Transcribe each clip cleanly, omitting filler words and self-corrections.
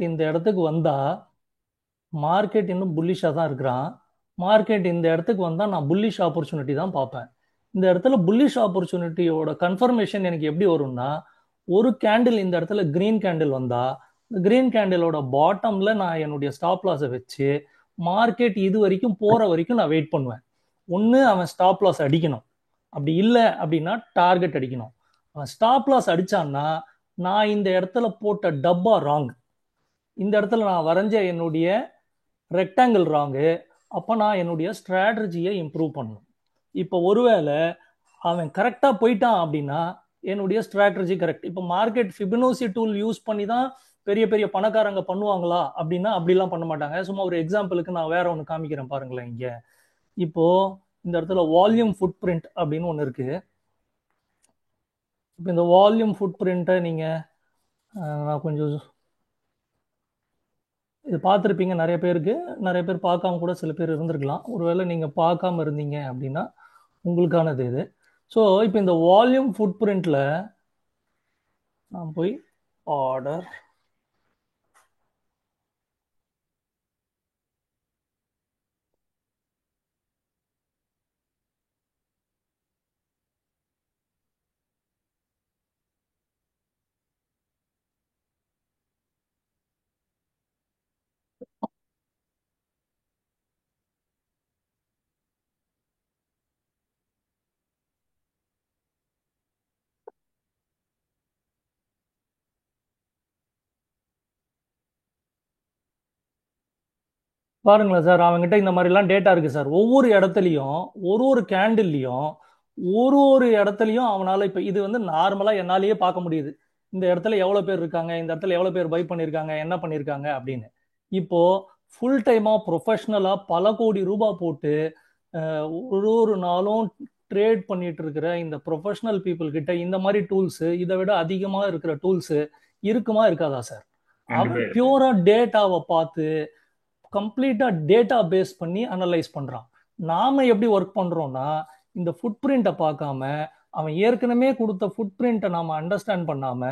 இந்த இடத்துக்கு வந்தா மார்க்கெட் இன்னும் புல்லிஷாக தான் இருக்கிறான். மார்க்கெட் இந்த இடத்துக்கு வந்தால் நான் புல்லிஷ் ஆப்பர்ச்சுனிட்டி தான் பார்ப்பேன். இந்த இடத்துல புல்லிஷ் ஆப்பர்ச்சுனிட்டியோட கன்ஃபர்மேஷன் எனக்கு எப்படி வரும்னா, ஒரு கேண்டில் இந்த இடத்துல கிரீன் கேண்டில் வந்தா கிரீன் கேண்டிலோட பாட்டம்ல நான் என்னுடைய ஸ்டாப் லாஸை வச்சு மார்க்கெட் இது வரைக்கும் போற வரைக்கும் நான் வெயிட் பண்ணுவேன். ஒன்று அவன் ஸ்டாப் லாஸ் அடிக்கணும், அப்படி இல்லை அப்படின்னா டார்கெட் அடிக்கணும். அவன் ஸ்டாப் லாஸ் அடிச்சான்னா நான் இந்த இடத்துல போட்ட டப்பா ராங், இந்த இடத்துல நான் வரைஞ்ச என்னுடைய ரெக்டாங்கிள் ராங்கு. அப்போ நான் என்னுடைய ஸ்ட்ராட்டஜியை இம்ப்ரூவ் பண்ணணும். இப்போ ஒருவேளை அவன் கரெக்டாக போயிட்டான் அப்படின்னா என்னுடைய ஸ்ட்ராட்டஜி கரெக்ட். இப்போ மார்க்கெட் ஃபிபனோசி டூல் யூஸ் பண்ணி தான் பெரிய பெரிய பணக்காரங்க பண்ணுவாங்களா அப்படின்னா அப்படிலாம் பண்ண மாட்டாங்க. சும்மா ஒரு எக்ஸாம்பிளுக்கு நான் வேற ஒன்று காமிக்கிறேன் பாருங்களேன். இங்கே இப்போ இந்த இடத்துல வால்யூம் ஃபுட் பிரிண்ட் அப்படின்னு ஒன்று இருக்கு. இப்போ இந்த வால்யூம் ஃபுட் பிரிண்ட்டை நீங்கள் நான் கொஞ்சம் இது பார்த்துருப்பீங்க நிறைய பேருக்கு, நிறைய பேர் பார்க்காம கூட சில பேர் இருந்திருக்கலாம். ஒருவேளை நீங்கள் பார்க்காம இருந்தீங்க அப்படின்னா உங்களுக்கானது இது. ஸோ இப்போ இந்த வால்யூம் ஃபுட் பிரிண்ட்ல நான் போய் ஆர்டர் பாருங்களேன் சார், அவங்ககிட்ட இந்த மாதிரிலாம் டேட்டா இருக்கு சார். ஒவ்வொரு இடத்துலையும் ஒரு கேண்டில்லையும் ஒரு இடத்துலையும் அவனால இப்போ இது வந்து நார்மலாக என்னாலேயே பார்க்க முடியுது. இந்த இடத்துல எவ்வளோ பேர் இருக்காங்க, இந்த இடத்துல எவ்வளோ பேர் பை பண்ணியிருக்காங்க, என்ன பண்ணியிருக்காங்க அப்படின்னு. இப்போ ஃபுல் டைமாக ப்ரொஃபஷ்னலாக பல கோடி ரூபாய் போட்டு ஒரு நாளும் ட்ரேட் பண்ணிட்டு இருக்கிற இந்த ப்ரொஃபஷனல் பீப்புள் கிட்ட இந்த மாதிரி டூல்ஸ், இதை விட அதிகமாக இருக்கிற டூல்ஸ் இருக்குமா இருக்காதா சார்? அவன் பியூரா டேட்டாவை பார்த்து கம்ப்ளீட்டா டேட்டா பேஸ் பண்ணி அனலைஸ் பண்றான். நாம எப்படி ஒர்க் பண்றோம்னா, இந்த ஃபுட் பிரிண்ட்டை பார்க்காம அவன் ஏற்கனவே கொடுத்த ஃபுட் பிரிண்ட்டை நாம அண்டர்ஸ்டாண்ட் பண்ணாம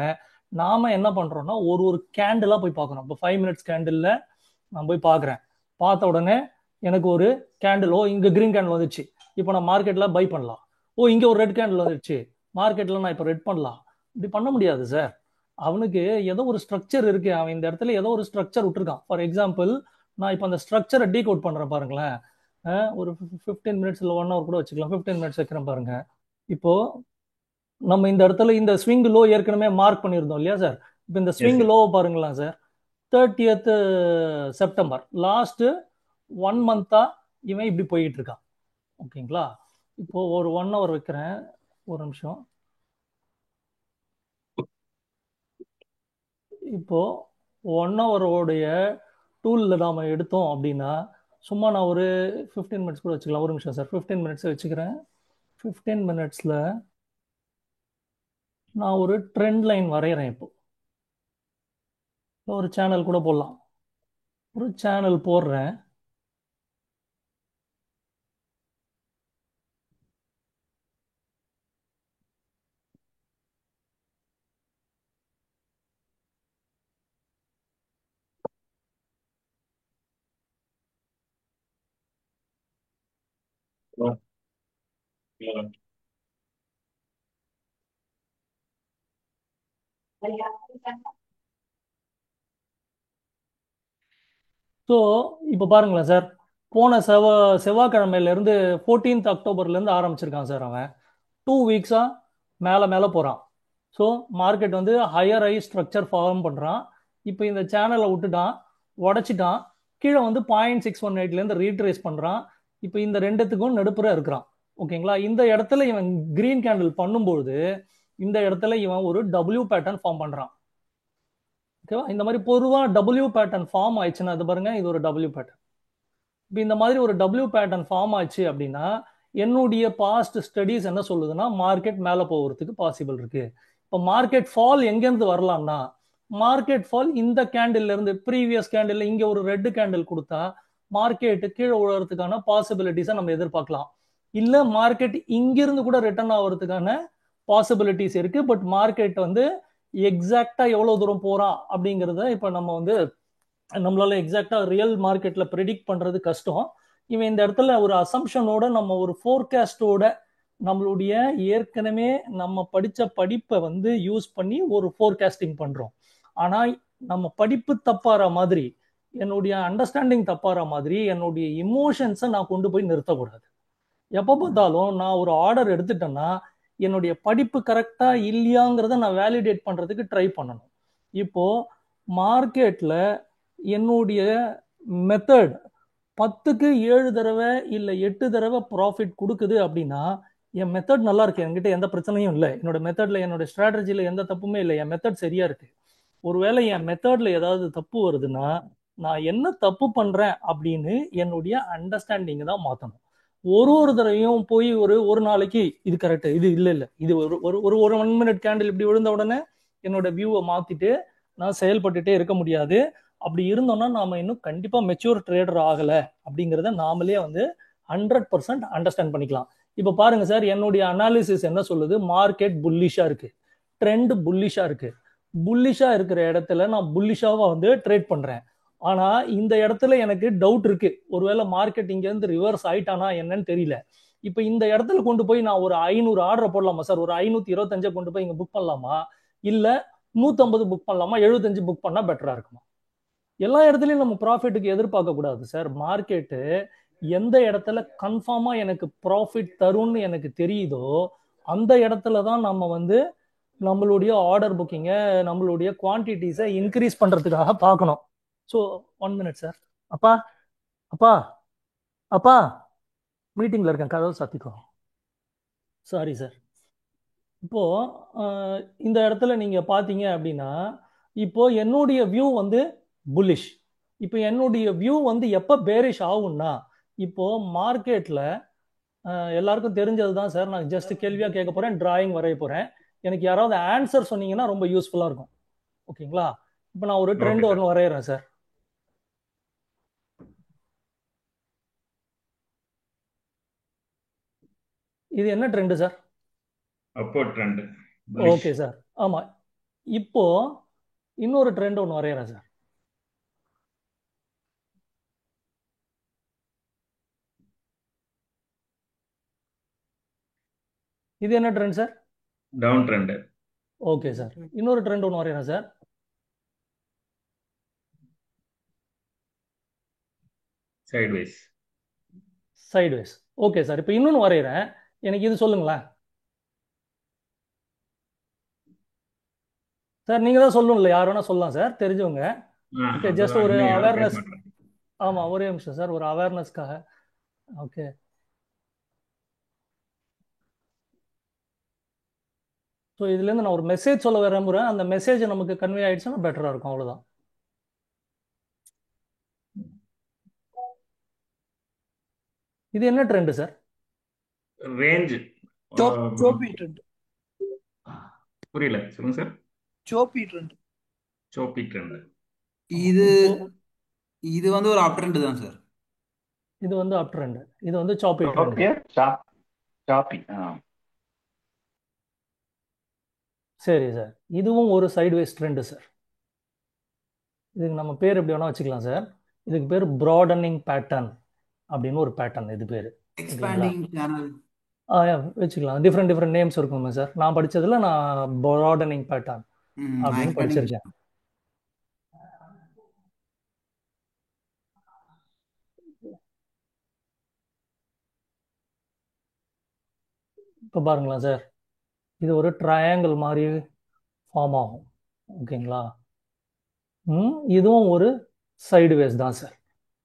நாம என்ன பண்றோம்னா ஒரு கேண்டிலா போய் பார்க்கணும். இப்போ 5 மினிட்ஸ் கேண்டில்ல நான் போய் பார்க்குறேன். பார்த்த உடனே எனக்கு ஒரு கேண்டில், இங்க கிரீன் கேண்டில் வந்துச்சு, இப்போ நான் மார்க்கெட்ல பை பண்ணலாம். இங்க ஒரு ரெட் கேண்டில் வந்துருச்சு, மார்க்கெட்ல நான் இப்போ ரெட் பண்ணலாம். இப்படி பண்ண முடியாது சார். அவனுக்கு ஏதோ ஒரு ஸ்ட்ரக்சர் இருக்கு. அவன் இந்த இடத்துல ஏதோ ஒரு ஸ்ட்ரக்சர் விட்டுருக்கான். ஃபார் எக்ஸாம்பிள், நான் இப்போ அந்த ஸ்ட்ரக்சரை டீகோட் பண்றேன் பாருங்களேன். ஒரு 15 மினிட்ஸ் இல்லை 1 ஹவர் கூட வச்சுக்கலாம். 15 மினிட்ஸ் வைக்கிறேன் பாருங்க. இப்போ நம்ம இந்த இடத்துல இந்த ஸ்விங் லோ ஏற்கனவே மார்க் பண்ணியிருந்தோம் இல்லையா சார்? இப்போ இந்த ஸ்விங் லோ பாருங்களேன் சார். 30th செப்டம்பர் லாஸ்ட் 1 மந்தா இவன் இப்படி போயிட்டு இருக்கான். ஓகேங்களா? இப்போ ஒரு 1 ஹவர் வைக்கிறேன், ஒரு நிமிஷம். இப்போ 1 ஹவரோடைய டூல்ல நாம எடுத்தோம் அப்படின்னா சும்மா நான் ஒரு 15 மினிட்ஸ் கூட வச்சுக்கலாம். ஒரு நிமிஷம் சார், 15 மினிட்ஸ் வச்சுக்கிறேன். 15 மினிட்ஸ்ல நான் ஒரு ட்ரெண்ட் லைன் வரைகிறேன். இப்போ ஒரு சேனல் கூட போடலாம். ஒரு சேனல் போடுறேன். ஸோ இப்போ பாருங்களேன் சார், போன செவ்வாய்க்கிழமையில இருந்து 14th அக்டோபர்ல இருந்து ஆரம்பிச்சிருக்கான் சார். அவன் 2 வீக்ஸா மேலே மேலே போகிறான். ஸோ மார்க்கெட் வந்து ஹையர் ஐ ஸ்ட்ரக்சர் ஃபார்ம் பண்ணுறான். இப்போ இந்த சேனலை விட்டுட்டான், உடைச்சிட்டான், கீழே வந்து 0.618லேருந்து ரீட்ரேஸ் பண்ணுறான். இப்போ இந்த ரெண்டுத்துக்கும் நடுப்புற இருக்கிறான். ஓகேங்களா? இந்த இடத்துல இவன் கிரீன் கேண்டில் பண்ணும்பொழுது இந்த இடத்துல இவன் ஒரு டபிள்யூ பேட்டர்ன் ஃபார்ம் பண்ணுறான். ஓகேவா? இந்த மாதிரி பொதுவாக டபிள்யூ பேட்டர்ன் ஃபார்ம் ஆயிடுச்சுன்னா, அது பாருங்க, இது ஒரு டபிள்யூ பேட்டர்ன். இப்போ இந்த மாதிரி ஒரு டபிள்யூ பேட்டர்ன் ஃபார்ம் ஆச்சு அப்படின்னா என்னுடைய பாஸ்ட் ஸ்டடீஸ் என்ன சொல்லுதுன்னா மார்க்கெட் மேலே போகிறதுக்கு பாசிபிள் இருக்கு. இப்போ மார்க்கெட் ஃபால் எங்கேருந்து வரலாம்னா, மார்க்கெட் ஃபால் இந்த கேண்டில் இருந்து ப்ரீவியஸ் கேண்டில் இங்கே ஒரு ரெட் கேண்டில் கொடுத்தா மார்க்கெட்டு கீழே விழுறதுக்கான பாசிபிலிட்டிஸை நம்ம எதிர்பார்க்கலாம். இல்லை மார்க்கெட் இங்கிருந்து கூட ரிட்டர்ன் ஆகிறதுக்கான பாசிபிலிட்டிஸ் இருக்கு. பட் மார்க்கெட் வந்து எக்ஸாக்டா எவ்வளவு தூரம் போறான் அப்படிங்கறத இப்ப நம்ம வந்து நம்மளால எக்ஸாக்டா ரியல் மார்க்கெட்ல ப்ரெடிக்ட் பண்றது கஷ்டம். இவன் இந்த இடத்துல ஒரு அசம்ஷனோட நம்ம ஒரு ஃபோர்காஸ்டோட நம்மளுடைய ஏற்கனவே நம்ம படிச்ச படிப்பை வந்து யூஸ் பண்ணி ஒரு ஃபோர்காஸ்டிங் பண்றோம். ஆனா நம்ம படிப்பு தப்பாற மாதிரி, என்னுடைய அண்டர்ஸ்டாண்டிங் தப்பாற மாதிரி, என்னுடைய இமோஷன்ஸை நான் கொண்டு போய் நிறுத்தக்கூடாது. எப்போ பார்த்தாலும் நான் ஒரு ஆர்டர் எடுத்துட்டேன்னா என்னுடைய படிப்பு கரெக்டா இல்லையாங்கிறத நான் வேலிடேட் பண்றதுக்கு ட்ரை பண்ணணும். இப்போ மார்க்கெட்ல என்னுடைய மெத்தட் 10க்கு 7 தடவை இல்ல 8 தடவை ப்ராஃபிட் கொடுக்குது அப்படின்னா என் மெத்தட் நல்லா இருக்கு, என்கிட்ட எந்த பிரச்சனையும் இல்லை, என்னோட மெத்தட்ல என்னோட ஸ்ட்ராட்டஜில எந்த தப்புமே இல்லை, என் மெத்தட் சரியா இருக்கு. ஒருவேளை என் மெத்தட்ல ஏதாவது தப்பு வருதுன்னா நான் என்ன தப்பு பண்றேன் அப்படின்னு என்னுடைய அண்டர்ஸ்டாண்டிங் தான் மாத்தணும். ஒரு தடவையும் போய் ஒரு ஒரு நாளைக்கு இது கரெக்ட், இது இல்ல இல்ல, இது ஒரு ஒரு ஒரு ஒரு 1 மினிட் கேண்டில் இப்படி விழுந்த உடனே என்னோட வியூவை மாத்திட்டு நான் செயல்பட்டுட்டே இருக்க முடியாது. அப்படி இருந்தோம்னா நாம இன்னும் கண்டிப்பா மெச்சூர் ட்ரேடர் ஆகல அப்படிங்கிறத நாமளே வந்து 100% அண்டர்ஸ்டாண்ட் பண்ணிக்கலாம். இப்ப பாருங்க சார், என்னுடைய அனாலிசிஸ் என்ன சொல்லுது? மார்க்கெட் புல்லிஷா இருக்கு, ட்ரெண்ட் புல்லிஷா இருக்கு. புல்லிஷா இருக்கிற இடத்துல நான் புல்லிஷாவா வந்து ட்ரேட் பண்றேன். ஆனா இந்த இடத்துல எனக்கு டவுட் இருக்கு, ஒருவேளை மார்க்கெட் இங்க இருந்து ரிவர்ஸ் ஆயிட்டானா என்னன்னு தெரியல. இப்ப இந்த இடத்துல கொண்டு போய் நான் ஒரு 500 ஆர்டர் போடலாமா சார்? ஒரு 525 கொண்டு போய் இங்க புக் பண்ணலாமா, இல்ல 150 புக் பண்ணலாமா, 75 புக் பண்ணா பெட்டரா இருக்குமா? எல்லா இடத்துலயும் நம்ம ப்ராஃபிட்டுக்கு எதிர்பார்க்க கூடாது சார். மார்க்கெட்டு எந்த இடத்துல கன்ஃபார்மா எனக்கு ப்ராஃபிட் தரும்னு எனக்கு தெரியுதோ அந்த இடத்துல தான் நம்ம வந்து நம்மளுடைய ஆர்டர் புக்கிங்கை, நம்மளுடைய குவான்டிட்டிஸை இன்க்ரீஸ் பண்றதுக்காக பார்க்கணும். So 1 minute sir. அப்பா, அப்பா, அப்பா, மீட்டிங்ல இருக்கேன், கதவு சாத்திக்கோ. Sorry sir. இப்போ இந்த இடத்துல நீங்க பாத்தீங்க அப்படின்னா இப்போ என்னுடைய வியூ வந்து புல்லிஷ். இப்போ என்னுடைய வியூ வந்து எப்ப பேரிஷ் ஆகும்னா, இப்போ மார்க்கெட்ல எல்லாருக்கும் தெரிஞ்சது தான் சார். நான் ஜஸ்ட் கேள்வியா கேட்க போறேன், டிராயிங் வரைய போறேன். எனக்கு யாராவது ஆன்சர் சொன்னீங்கன்னா ரொம்ப யூஸ்ஃபுல்லா இருக்கும். ஓகேங்களா? இப்போ நான் ஒரு ட்ரெண்ட் ஒன்று வரைகிறேன் சார். இது என்ன trend sir? Upward trend. Okay sir. ஆமா. இப்போ இன்னொரு ட்ரெண்ட் ஒன்று வரைகிறேன் சார். இது என்ன trend sir? Down trend. Okay sir. இன்னொரு ட்ரெண்ட் ஒன்று வரைகிறேன் sir. Sideways. Sideways. Okay sir. இப்போ இன்னொன்று வரைகிறேன், எனக்கு இது சொல்லுங்களேன் சார். நீங்க தான் சொல்லணும்ல, யார் வேணா சொல்லலாம் சார், தெரிஞ்சவங்க. ஓகே, ஜஸ்ட் ஒரு அவேர்னஸ். ஆமா, ஒரே நிமிஷம் சார், ஒரு அவேர்னஸ்க்காக. ஓகே. ஸோ இதுலேருந்து நான் ஒரு மெசேஜ் சொல்ல விரும்புகிறேன், அந்த மெசேஜ் நமக்கு கன்வே ஆயிடுச்சுன்னா பெட்டராக இருக்கும், அவ்வளோதான். இது என்ன ட்ரெண்ட் சார்? ரேஞ்ச். சோப்பி ட்ரெண்ட். புரியல, சொல்லுங்க சார். சோப்பி ட்ரெண்ட். சோப்பி ட்ரெண்ட். இது வந்து ஒரு அப் ட்ரெண்ட் தான் சார். இது வந்து அப் ட்ரெண்ட், இது வந்து சாப்பி ட்ரெண்ட். சாப்பி. சரி சார். இதுவும் ஒரு சைட்வேஸ் ட்ரெண்ட் சார். இதுக்கு நம்ம பேர் எப்படி வேணா வச்சுக்கலாம் சார். இதுக்கு பேர் ப்ராடனிங் பேட்டர்ன் அப்படின்னு ஒரு பேட்டர்ன். இது பேர் எக்ஸ்பேண்டிங் சேனல் வச்சுக்கலாம். டிஃப்ரெண்ட் நேம்ஸ் இருக்குமே சார். நான் படிச்சதுல நான் ப்ராடனிங் பேட்டர்ன் அப்படின்னு படிச்சிருக்கேன். இப்போ பாருங்களேன் சார், இது ஒரு ட்ரையாங்கிள் மாதிரி ஃபார்ம் ஆகும். ஓகேங்களா? இதுவும் ஒரு சைடுவேஸ் தான் சார்.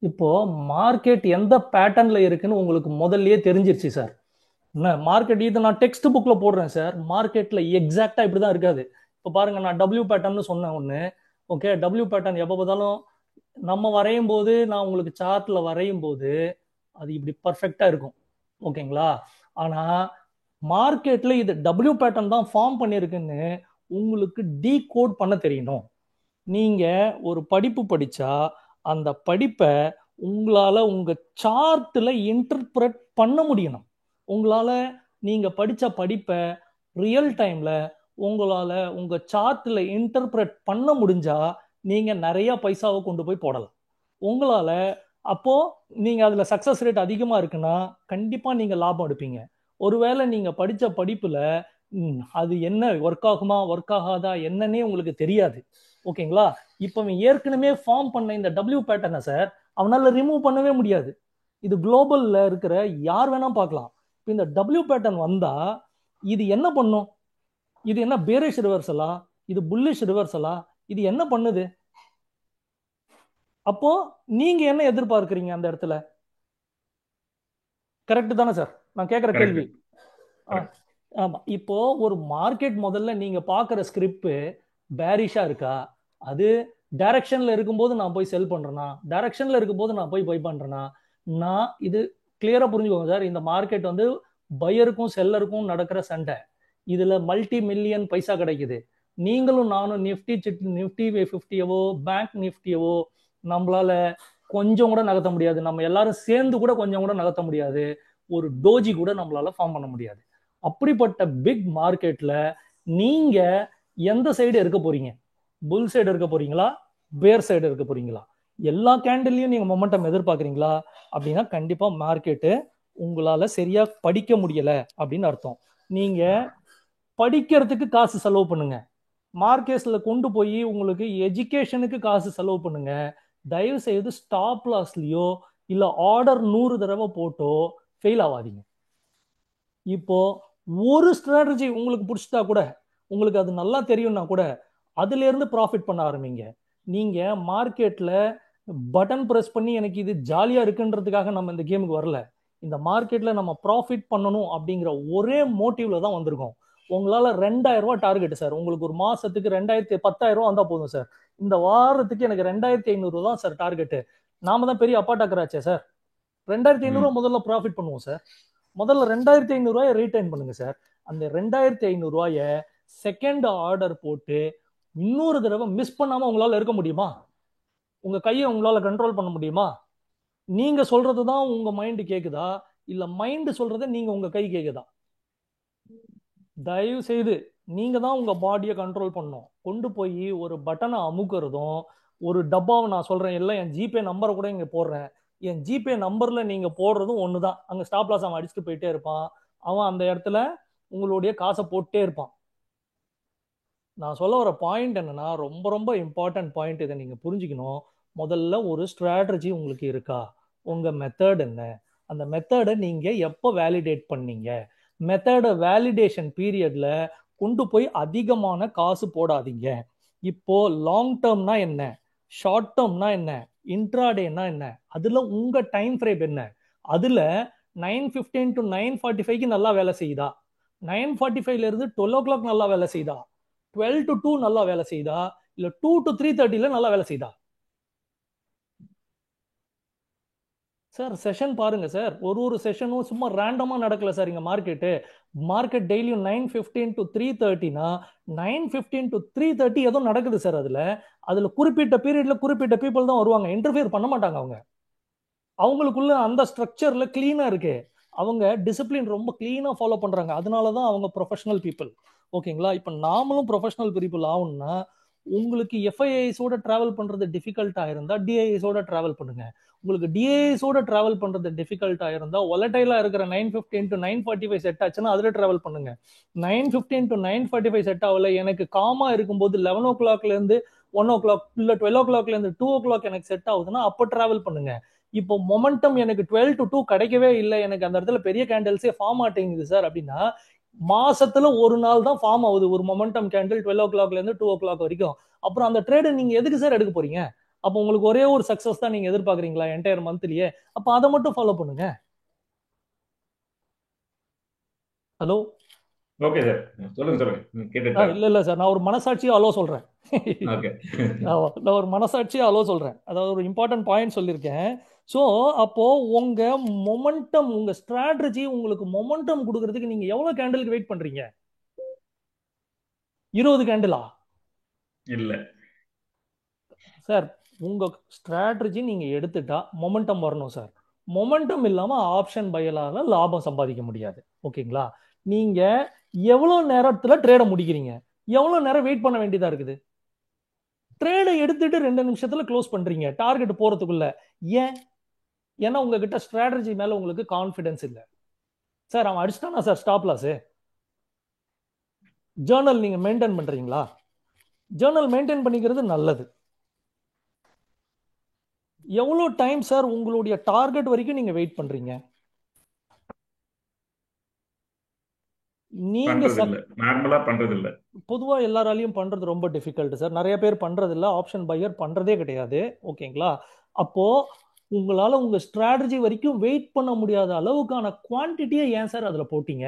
இப்போ மார்க்கெட் எந்த பேட்டர்ன்ல இருக்குன்னு உங்களுக்கு முதல்லயே தெரிஞ்சிருச்சு சார். என்ன மார்க்கெட், இது நான் டெக்ஸ்ட் புக்ல போடுறேன் சார். மார்க்கெட்ல எக்ஸாக்டா இப்படிதான் இருக்காது. இப்போ பாருங்க, நான் டபிள்யூ பேட்டர்ன் சொன்னேன் ஒன்று. ஓகே, டபிள்யூ பேட்டர்ன் எப்போ பார்த்தாலும் நம்ம வரையும் போது, நான் உங்களுக்கு சார்ட்ல வரையும் போது அது இப்படி பர்ஃபெக்டா இருக்கும். ஓகேங்களா? ஆனா மார்க்கெட்ல இது டபிள்யூ பேட்டர்ன் தான் ஃபார்ம் பண்ணியிருக்குன்னு உங்களுக்கு டீகோட் பண்ண தெரியணும். நீங்க ஒரு படிப்பு படிச்சா அந்த படிப்பை உங்களால உங்க சார்ட்ல இன்டர்பிரட் பண்ண முடியணும். உங்களால நீங்க படிச்ச படிப்பை ரியல் டைம்ல உங்களால உங்க சார்ட்ல இன்டர்பிரட் பண்ண முடிஞ்சா நீங்க நிறைய பைசாவை கொண்டு போய் போடலாம். உங்களால அப்போ நீங்க அதுல சக்சஸ் ரேட் அதிகமா இருக்குன்னா கண்டிப்பா நீங்க லாபம் எடுப்பீங்க. ஒருவேளை நீங்க படிச்ச படிப்புல அது என்ன ஒர்க் ஆகுமா ஒர்க் ஆகாதா என்னன்னே உங்களுக்கு தெரியாது. ஓகேங்களா? இப்போ ஏற்கனவே ஃபார்ம் பண்ண இந்த டபிள்யூ பேட்டர்னை சார் அவனால ரிமூவ் பண்ணவே முடியாது. இது குளோபல்ல இருக்கிற யார் வேணா பார்க்கலாம். இப்போ இந்த டபிள்யூ பேட்டர்ன் வந்தா இது என்ன பண்ணும்? இது என்ன பேரிஷ் ரிவர்சலா? இது புல்லிஷ் ரிவர்சலா? இது என்ன பண்ணுது? அப்போ நீங்க என்ன எதிர்பார்க்கறீங்க அந்த இடத்துல? கரெக்ட் தானே சார் நான் கேட்குற கேள்வி? ஆமா. இப்போ ஒரு மார்க்கெட் முதல்ல நீங்க பார்க்குற ஸ்கிரிப்ட் பேரிஷா இருக்கா? அது டைரக்ஷன்ல இருக்கும்போது நான் போய் செல் பண்றேனா, டைரக்ஷன்ல இருக்கும்போது நான் போய் பை பண்றேனா? நான் இது கிளியரா புரிஞ்சுக்கோங்க சார். இந்த மார்க்கெட் வந்து பையருக்கும் செல்லருக்கும் நடக்கிற சண்டை. இதுல மல்டி மில்லியன் பைசா கிடைக்குது. நீங்களும் நானும் நிஃப்டி 50யவோ பேங்க் நிஃப்டியவோ நம்மளால கொஞ்சம் கூட நகர்த்த முடியாது. நம்ம எல்லாரும் சேர்ந்து கூட கொஞ்சம் கூட நகர்த்த முடியாது. ஒரு டோஜி கூட நம்மளால ஃபார்ம் பண்ண முடியாது. அப்படிப்பட்ட பிக் மார்க்கெட்ல நீங்க எந்த சைடு இருக்க போறீங்க? புல் சைடு இருக்க போறீங்களா, பேர் சைடு இருக்க போறீங்களா? எல்லா கேண்டில்லையும் நீங்க மொமெண்டம் எதிர்பார்க்கறீங்களா அப்படின்னா கண்டிப்பா மார்க்கெட்டு உங்களால சரியா படிக்க முடியல அப்படின்னு அர்த்தம். நீங்க படிக்கிறதுக்கு காசு செலவு பண்ணுங்க. மார்க்கெட்ஸ்ல கொண்டு போய் உங்களுக்கு எஜுகேஷனுக்கு காசு செலவு பண்ணுங்க. தயவு செய்து ஸ்டாப் லாஸ்லயோ இல்ல ஆர்டர் 100 தடவை போட்டோ ஃபெயில் ஆகாதீங்க. இப்போ ஒரு ஸ்ட்ராட்டஜி உங்களுக்கு பிடிச்சிட்டா கூட, உங்களுக்கு அது நல்லா தெரியும்னா கூட அதுல இருந்து ப்ராஃபிட் பண்ண ஆரம்பிங்க. நீங்க மார்க்கெட்ல பட்டன் பிரஸ் பண்ணி எனக்கு இது ஜாலியா இருக்குன்றதுக்காக நம்ம இந்த கேமுக்கு வரல. இந்த மார்க்கெட்ல நம்ம ப்ராஃபிட் பண்ணணும் அப்படிங்கிற ஒரே மோட்டிவ்ல தான் வந்திருக்கோம். உங்களால 2000 ரூபாய் டார்கெட் சார். உங்களுக்கு ஒரு மாசத்துக்கு 10,000 வந்தா போதும் சார். இந்த வாரத்துக்கு எனக்கு 2500 தான் சார் டார்கெட். நாம தான் பெரிய அப்பாட்டாக்கராச்சே சார். 2500 முதல்ல ப்ராஃபிட் பண்ணுவோம் சார். முதல்ல 2500 ரூபாயை ரீடைன் பண்ணுங்க சார். அந்த 2500 ரூபாய செகண்ட் ஆர்டர் போட்டு இன்னொரு தடவை மிஸ் பண்ணாம உங்களால இருக்க முடியுமா? உங்க கையை உங்களால கண்ட்ரோல் பண்ண முடியுமா? நீங்க சொல்றதுதான் உங்க மைண்ட் கேக்குதா இல்ல மைண்ட் சொல்றத நீங்க உங்க கை கேக்குதா? தயவு செய்து நீங்க தான் உங்க பாடியை கண்ட்ரோல் பண்ணணும். கொண்டு போய் ஒரு பட்டனை அமுக்குறதும் ஒரு டப்பாவை நான் சொல்றேன் இல்லை என் ஜிபே நம்பரை கூட இங்க போடுறேன். என் ஜிபே நம்பர்ல நீங்க போடுறதும் ஒண்ணுதான். அங்க ஸ்டாப் லாஸ் அவன் அடிச்சுட்டு போயிட்டே இருப்பான். அவன் அந்த இடத்துல உங்களுடைய காசை போட்டே இருப்பான். நான் சொல்ல வர பாயிண்ட் என்னன்னா ரொம்ப ரொம்ப இம்பார்ட்டன்ட் பாயிண்ட். இதை நீங்க புரிஞ்சுக்கணும். முதல்ல ஒரு ஸ்ட்ராட்டஜி உங்களுக்கு இருக்கா? உங்க மெத்தட் என்ன? அந்த மெத்தடை நீங்க எப்போ வேலிடேட் பண்ணீங்க? மெத்தட வேலிடேஷன் பீரியட்ல கொண்டு போய் அதிகமான காசு போடாதீங்க. இப்போ லாங் டேர்ம்னா என்ன, ஷார்ட் டேர்ம்னா என்ன, இன்ட்ராடேனா என்ன, அதுல உங்க டைம் ஃப்ரேம் என்ன? அதுல 9:15 to 9:45 நல்லா வேலை செய்யுதா? 9:45 இருந்து 12 o'clock நல்லா வேலை செய்யுதா? 12 to 2 நல்லா வேலை செய்யுதா? இல்ல 2 to 3:30 நல்லா வேலை செய்யுதா? சார் செஷன் பாருங்க சார். ஒரு செஷனும் சும்மா ரேண்டமா நடக்கல சார். இங்க மார்க்கெட் டெய்லியும் 9:15 to 3:30னா 9:15 to 3:30 ஏதோ நடக்குது சார். அதுல குறிப்பிட்ட பீரியட்ல குறிப்பிட்ட பீப்புள் தான் வருவாங்க. இன்டர்ஃபியர் பண்ண மாட்டாங்க. அவங்களுக்குள்ள அந்த ஸ்ட்ரக்சர்ல கிளீனா இருக்கு. அவங்க டிசிப்ளின் ரொம்ப கிளீனா ஃபாலோ பண்றாங்க. அதனாலதான் அவங்க ப்ரொஃபஷனல் பீப்புள். ஓகேங்களா? இப்ப நாமளும் ப்ரொஃபஷனல் பீப்புள் ஆகணும்னா உங்களுக்கு எஃப்ஐஐஸோட டிராவல் பண்றது டிஃபிகல்ட்டா இருந்தா டிஐஎஸோட டிராவல் பண்ணுங்க. உங்களுக்கு டிஐஎஸோட டிராவல் பண்றது டிஃபிகல்ட்டா இருந்தா ஒலட்டைலா இருக்கிற 9:15 to 9:45 செட் ஆச்சுன்னா அதுல டிராவல் பண்ணுங்க. 9:15 to 9:45 செட் ஆகல, எனக்கு காமா இருக்கும்போது 11 o'clockல இருந்து 1 o'clock இல்ல 12 o'clockல இருந்து 2 o'clock எனக்கு செட் ஆகுதுன்னா அப்ப டிராவல் பண்ணுங்க. இப்போ மொமெண்டம் எனக்கு 12 to 2 கிடைக்கவே இல்லை, எனக்கு அந்த இடத்துல பெரிய கேண்டல்ஸே ஃபார்ம் ஆட்டேங்குது சார் அப்படின்னா மாசத்துல ஒரு நாள் தான் ஃபார்ம் ஆகுது ஒரு மொமெண்டம் கேண்டில் 12 o'clockல இருந்து 2 o'clock வரைக்கும். அப்புறம் அந்த ட்ரேடு நீங்க எதுக்கு சார் எடுக்க போறீங்க? அப்போ உங்களுக்கு ஒரே ஒரு சக்சஸ் தான் நீங்க எதிர்பார்க்கறீங்களா என்டையர் மந்த்லயே? அப்ப அதை மட்டும் ஃபாலோ பண்ணுங்க. ஹலோ. ஓகே சார், சொல்லுங்க. இல்ல சார், நான் ஒரு மனசாட்சியா அலோ சொல்றேன். நான் ஒரு மனசாட்சியா அலோ சொல்றேன். அதாவது ஒரு இம்பார்ட்டன்ட் பாயிண்ட் சொல்லியிருக்கேன். ஸோ அப்போ உங்க மொமெண்டம், உங்க ஸ்ட்ராட்டஜி உங்களுக்கு மொமெண்டம் கொடுக்கறதுக்கு நீங்க எவ்வளவு கேண்டிலுக்கு வெயிட் பண்றீங்க? 20 கேண்டிலா? இல்ல சார், உங்க ஸ்ட்ராட்டஜி நீங்க எடுத்துட்டா மொமெண்டம் வரணும் சார். மொமெண்டம் இல்லாம ஆப்ஷன் பையலால லாபம் சம்பாதிக்க முடியாது. ஓகேங்களா? நீங்க எவ்வளவு நேரத்துல ட்ரேட முடிக்கிறீங்க? எவ்வளவு நேரம் வெயிட் பண்ண வேண்டியதா இருக்குது? ட்ரேடை எடுத்துட்டு 2 நிமிஷத்துல க்ளோஸ் பண்றீங்க டார்கெட் போறதுக்குள்ள. ஏன்? ஏன்னா உங்ககிட்ட ஸ்ட்ராட்டஜி மேல உங்களுக்கு கான்ஃபிடன்ஸ் இல்ல. சார் அவன் அடிச்சிட்டானா சார் ஸ்டாப் லாஸ்? ஜேர்னல் நீங்க மெயின்டைன் பண்றீங்களா? ஜேர்னல் மெயின்டைன் பண்ணிக்கிறது நல்லது. எவ்வளவு டைம் சார் உங்களுடைய டார்கெட் வரைக்கும் நீங்க வெயிட் பண்றீங்க? நீங்க நார்மலா பண்றது இல்ல. பொதுவா எல்லாராலையும் பண்றது ரொம்ப டிஃபிகல்ட் சார். நிறைய பேர் பண்றது இல்ல, ஆப்ஷன் பையர் பண்றதே கிடையாது. ஓகேங்களா? அப்போ உங்களால உங்க ஸ்ட்ராட்டஜி வரைக்கும் வெயிட் பண்ண முடியாத அளவுக்கான குவான்டிட்டியை ஏன் சார் அதுல போட்டீங்க?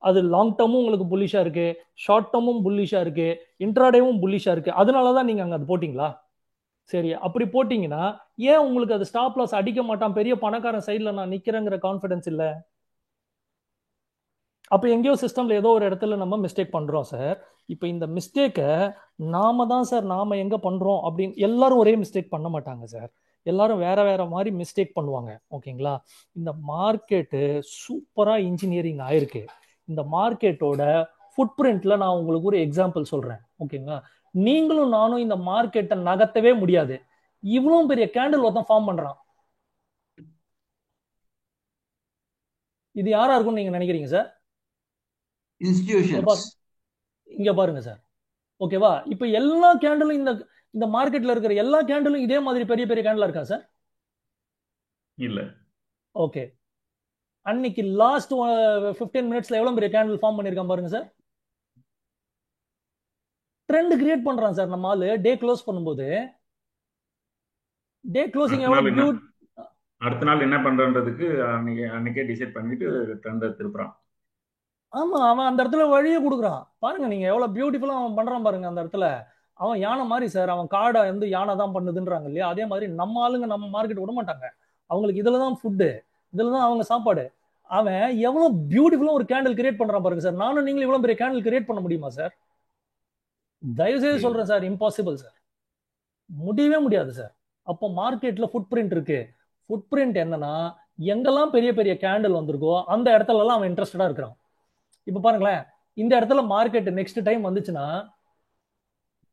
அது லாங் டர்மும் உங்களுக்கு புல்லிஷா இருக்கு, ஷார்ட் டர்மும் புல்லிஷா இருக்கு, இன்ட்ராடேவும் புல்லிஷா இருக்கு. அதனாலதான் நீங்க அங்க அது போட்டீங்களா? சரி, அப்படி போட்டீங்கன்னா ஏன் உங்களுக்கு அது ஸ்டாப் லாஸ் அடிக்க மாட்டான், பெரிய பணக்காரன் சைட்ல நான் நிக்கிறேங்கிற கான்ஃபிடன்ஸ் இல்ல? அப்ப எங்கேயோ சிஸ்டம்ல ஏதோ ஒரு இடத்துல நம்ம மிஸ்டேக் பண்றோம் சார். இப்ப இந்த மிஸ்டேக்கை நாம எங்க பண்றோம் அப்படின்னு எல்லாரும் ஒரே மிஸ்டேக் பண்ண மாட்டாங்க சார். எல்லாரும் வேற வேற மாதிரி மிஸ்டேக் பண்ணுவாங்க. ஓகேங்களா? இந்த மார்க்கெட்டு சூப்பரா இன்ஜினியரிங் ஆயிருக்கு. இந்த மார்க்கெட்டோட ஃபுட் பிரிண்ட்ல நான் உங்களுக்கு ஒரு எக்ஸாம்பிள் சொல்றேன். ஓகேங்களா? நீங்களும் நானும் இந்த மார்க்கெட்டை நகர்த்தவே முடியாது. இவ்வளவு பெரிய கேண்டில் ஒருத்தன் ஃபார்ம் பண்றான். இது யாரா இருக்கும்னு நீங்க நினைக்கிறீங்க சார்? இன்ஸ்டிடியூஷன்ஸ். இங்க பாருங்க சார். ஓகேவா? இப்ப எல்லா கேண்டிலும் இந்த இந்த மார்க்கெட்ல இருக்கிற எல்லா கேண்டிலும் இதே மாதிரி பெரிய பெரிய கேண்டில் இருக்கா சார்? இல்ல. ஓகே, அன்னைக்கு லாஸ்ட் 15 மினிட்ஸ்ல எவ்வளவு பெரிய கேண்டில் ஃபார்ம் பண்ணிருக்கான் பாருங்க சார். ட்ரெண்ட் கிரியேட் பண்றான் சார் நம்ம ஆளு. டே க்ளோஸ் பண்ணும்போது டே க்ளோசிங் எவ்வளவு அடுத்த நாள் என்ன பண்றதுக்கு அன்னைக்கே டிசைட் பண்ணிட்டு ட்ரெண்டை திருப்புறான். ஆமா, அவன் அந்த இடத்துல வழியை கொடுக்குறான் பாருங்க. நீங்க எவ்வளவு பியூட்டிஃபுல்லா அவன் பண்றான் பாருங்க. அந்த இடத்துல அவன் யானை மாதிரி சார். அவன் காடை வந்து யானை தான் பண்ணுதுன்றாங்க இல்லையா? அதே மாதிரி நம்ம ஆளுங்க நம்ம மார்க்கெட் விட மாட்டாங்க. அவங்களுக்கு இதுலதான் ஃபுட்டு, இதுலதான் அவங்க சாப்பாடு. அவன் எவ்வளவு பியூட்டிஃபுல்லா ஒரு கேண்டில் கிரியேட் பண்றான் பாருங்க சார். நானும் நீங்களும் இவ்வளவு பெரிய கேண்டில் கிரியேட் பண்ண முடியுமா சார்? தயவு செய்து சொல்றேன் சார், இம்பாசிபிள் சார். முடியவே முடியாது சார். அப்போ மார்க்கெட்ல ஃபுட் பிரிண்ட் இருக்கு. ஃபுட் பிரிண்ட் என்னன்னா, எங்கெல்லாம் பெரிய பெரிய கேண்டில் வந்திருக்கோ அந்த இடத்துல எல்லாம் அவன் இன்ட்ரெஸ்டடா இருக்கிறான். இப்ப பாருங்களேன், இந்த இடத்துல மார்க்கெட் நெக்ஸ்ட் டைம் வந்துச்சுன்னா,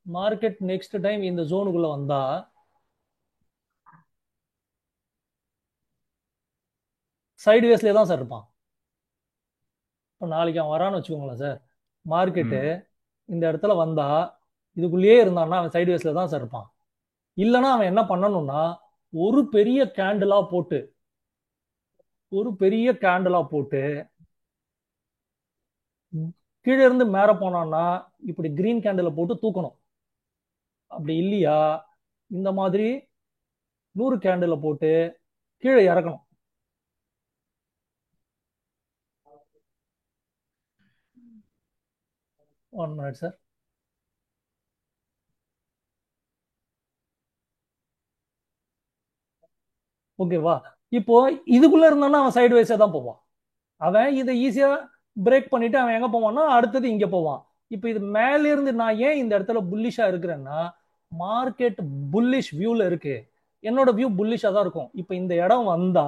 மார்க்கெட் நெக்ஸ்ட் டைம் இந்த ஜோனுக்குள்ள வந்தா சைடு வேஸ்ல தான் சார் இருப்பான். இப்போ நாளைக்கு அவன் வரான்னு வச்சுக்கோங்களேன் சார். மார்க்கெட்டு இந்த இடத்துல வந்தா இதுக்குள்ளேயே இருந்தான்னா அவன் சைடு வேஸ்ல தான் சார் இருப்பான். இல்லைன்னா அவன் என்ன பண்ணணும்னா, ஒரு பெரிய கேண்டிலா போட்டு கீழே இருந்து மேல போனான்னா இப்படி கிரீன் கேண்டில போட்டு தூக்கணும். அப்படி இல்லையா இந்த மாதிரி 100 கேண்டில போட்டு கீழே இறக்கணும். One minute sir. ஓகேவா? இப்போ இதுக்குள்ள இருந்தான்னா அவன் சைடு வைஸா தான் போவான். அவன் இதை ஈஸியா பிரேக் பண்ணிட்டு அவன் எங்க போவான்னா அடுத்தது இங்க போவான். இப்போ இது மேல இருந்து நான் ஏன் இந்த இடத்துல புல்லிஷா இருக்கிறேன்னா, மார்க்கெட் புல்லிஷ் வியூல இருக்கு. என்னோட வியூ புல்லிஷா தான் இருக்கும். இப்போ இந்த இடம் வந்தா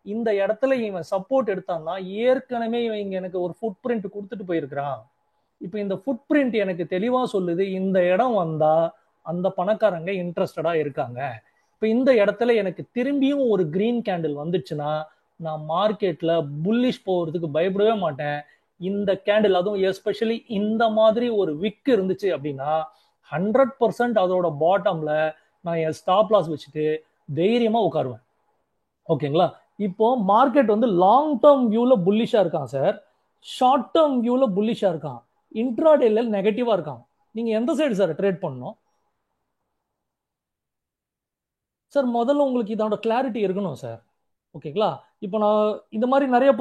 இந்த இடத்துல இவன் சப்போர்ட் எடுத்தான்னா ஏற்கனவே இவன் இங்க எனக்கு ஒரு ஃபுட் பிரிண்ட் கொடுத்துட்டு போயிருக்கிறான். இப்போ இந்த ஃபுட் பிரிண்ட் எனக்கு தெளிவா சொல்லுது, இந்த இடம் வந்தா அந்த பணக்காரங்க இன்ட்ரெஸ்டடா இருக்காங்க. இப்போ இந்த இடத்துல எனக்கு திரும்பியும் ஒரு கிரீன் கேண்டில் வந்துச்சுன்னா நான் மார்க்கெட்ல புல்லிஷ் போறதுக்கு பயப்படவே மாட்டேன். இந்த கேண்டில், அதுவும் எஸ்பெஷலி இந்த மாதிரி ஒரு விக் இருந்துச்சு அப்படின்னா 100% அதோட பாட்டம்ல நான் என் ஸ்டாப் லாஸ் வச்சுட்டு தைரியமா உட்காருவேன். ஓகேங்களா? இப்போ மார்க்கெட் வந்து லாங் டேர்ம் வியூல புல்லிஷா இருக்கான் சார், ஷார்ட் டேர்ம் வியூல புல்லிஷா இருக்கான், இன்ட்ராடேல நெகட்டிவா இருக்கான். நீங்க எந்த சைடு சார் ட்ரேட் பண்ணணும் சார்? முதல்ல உங்களுக்கு இதோட கிளாரிட்டி இருக்கணும் சார். ஓகேங்களா? இப்போ நான் இந்த மாதிரி நிறைய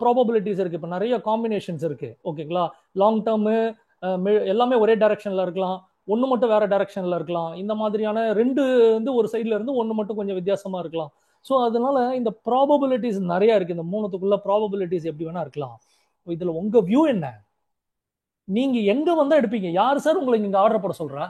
ப்ராபபிலிட்டிஸ் இருக்கு. இப்போ நிறைய காம்பினேஷன்ஸ் இருக்கு. ஓகேங்களா? லாங் டேர்மு எல்லாமே ஒரே டைரக்ஷன்ல இருக்கலாம், ஒன்று மட்டும் வேற டைரக்ஷன்ல இருக்கலாம். இந்த மாதிரியான ரெண்டு வந்து ஒரு சைட்ல இருந்து ஒன்று மட்டும் கொஞ்சம் வித்தியாசமா இருக்கலாம். ஸோ அதனால இந்த ப்ராபபிலிட்டிஸ் நிறைய இருக்கு. இந்த மூணுத்துக்குள்ள ப்ராபபிலிட்டிஸ் எப்படி வேணா இருக்கலாம். இதுல உங்க வியூ என்ன? நீங்க எங்க வந்தா எடுப்பீங்க? யார் சார் உங்களை இங்க ஆர்டர் போட சொல்றா?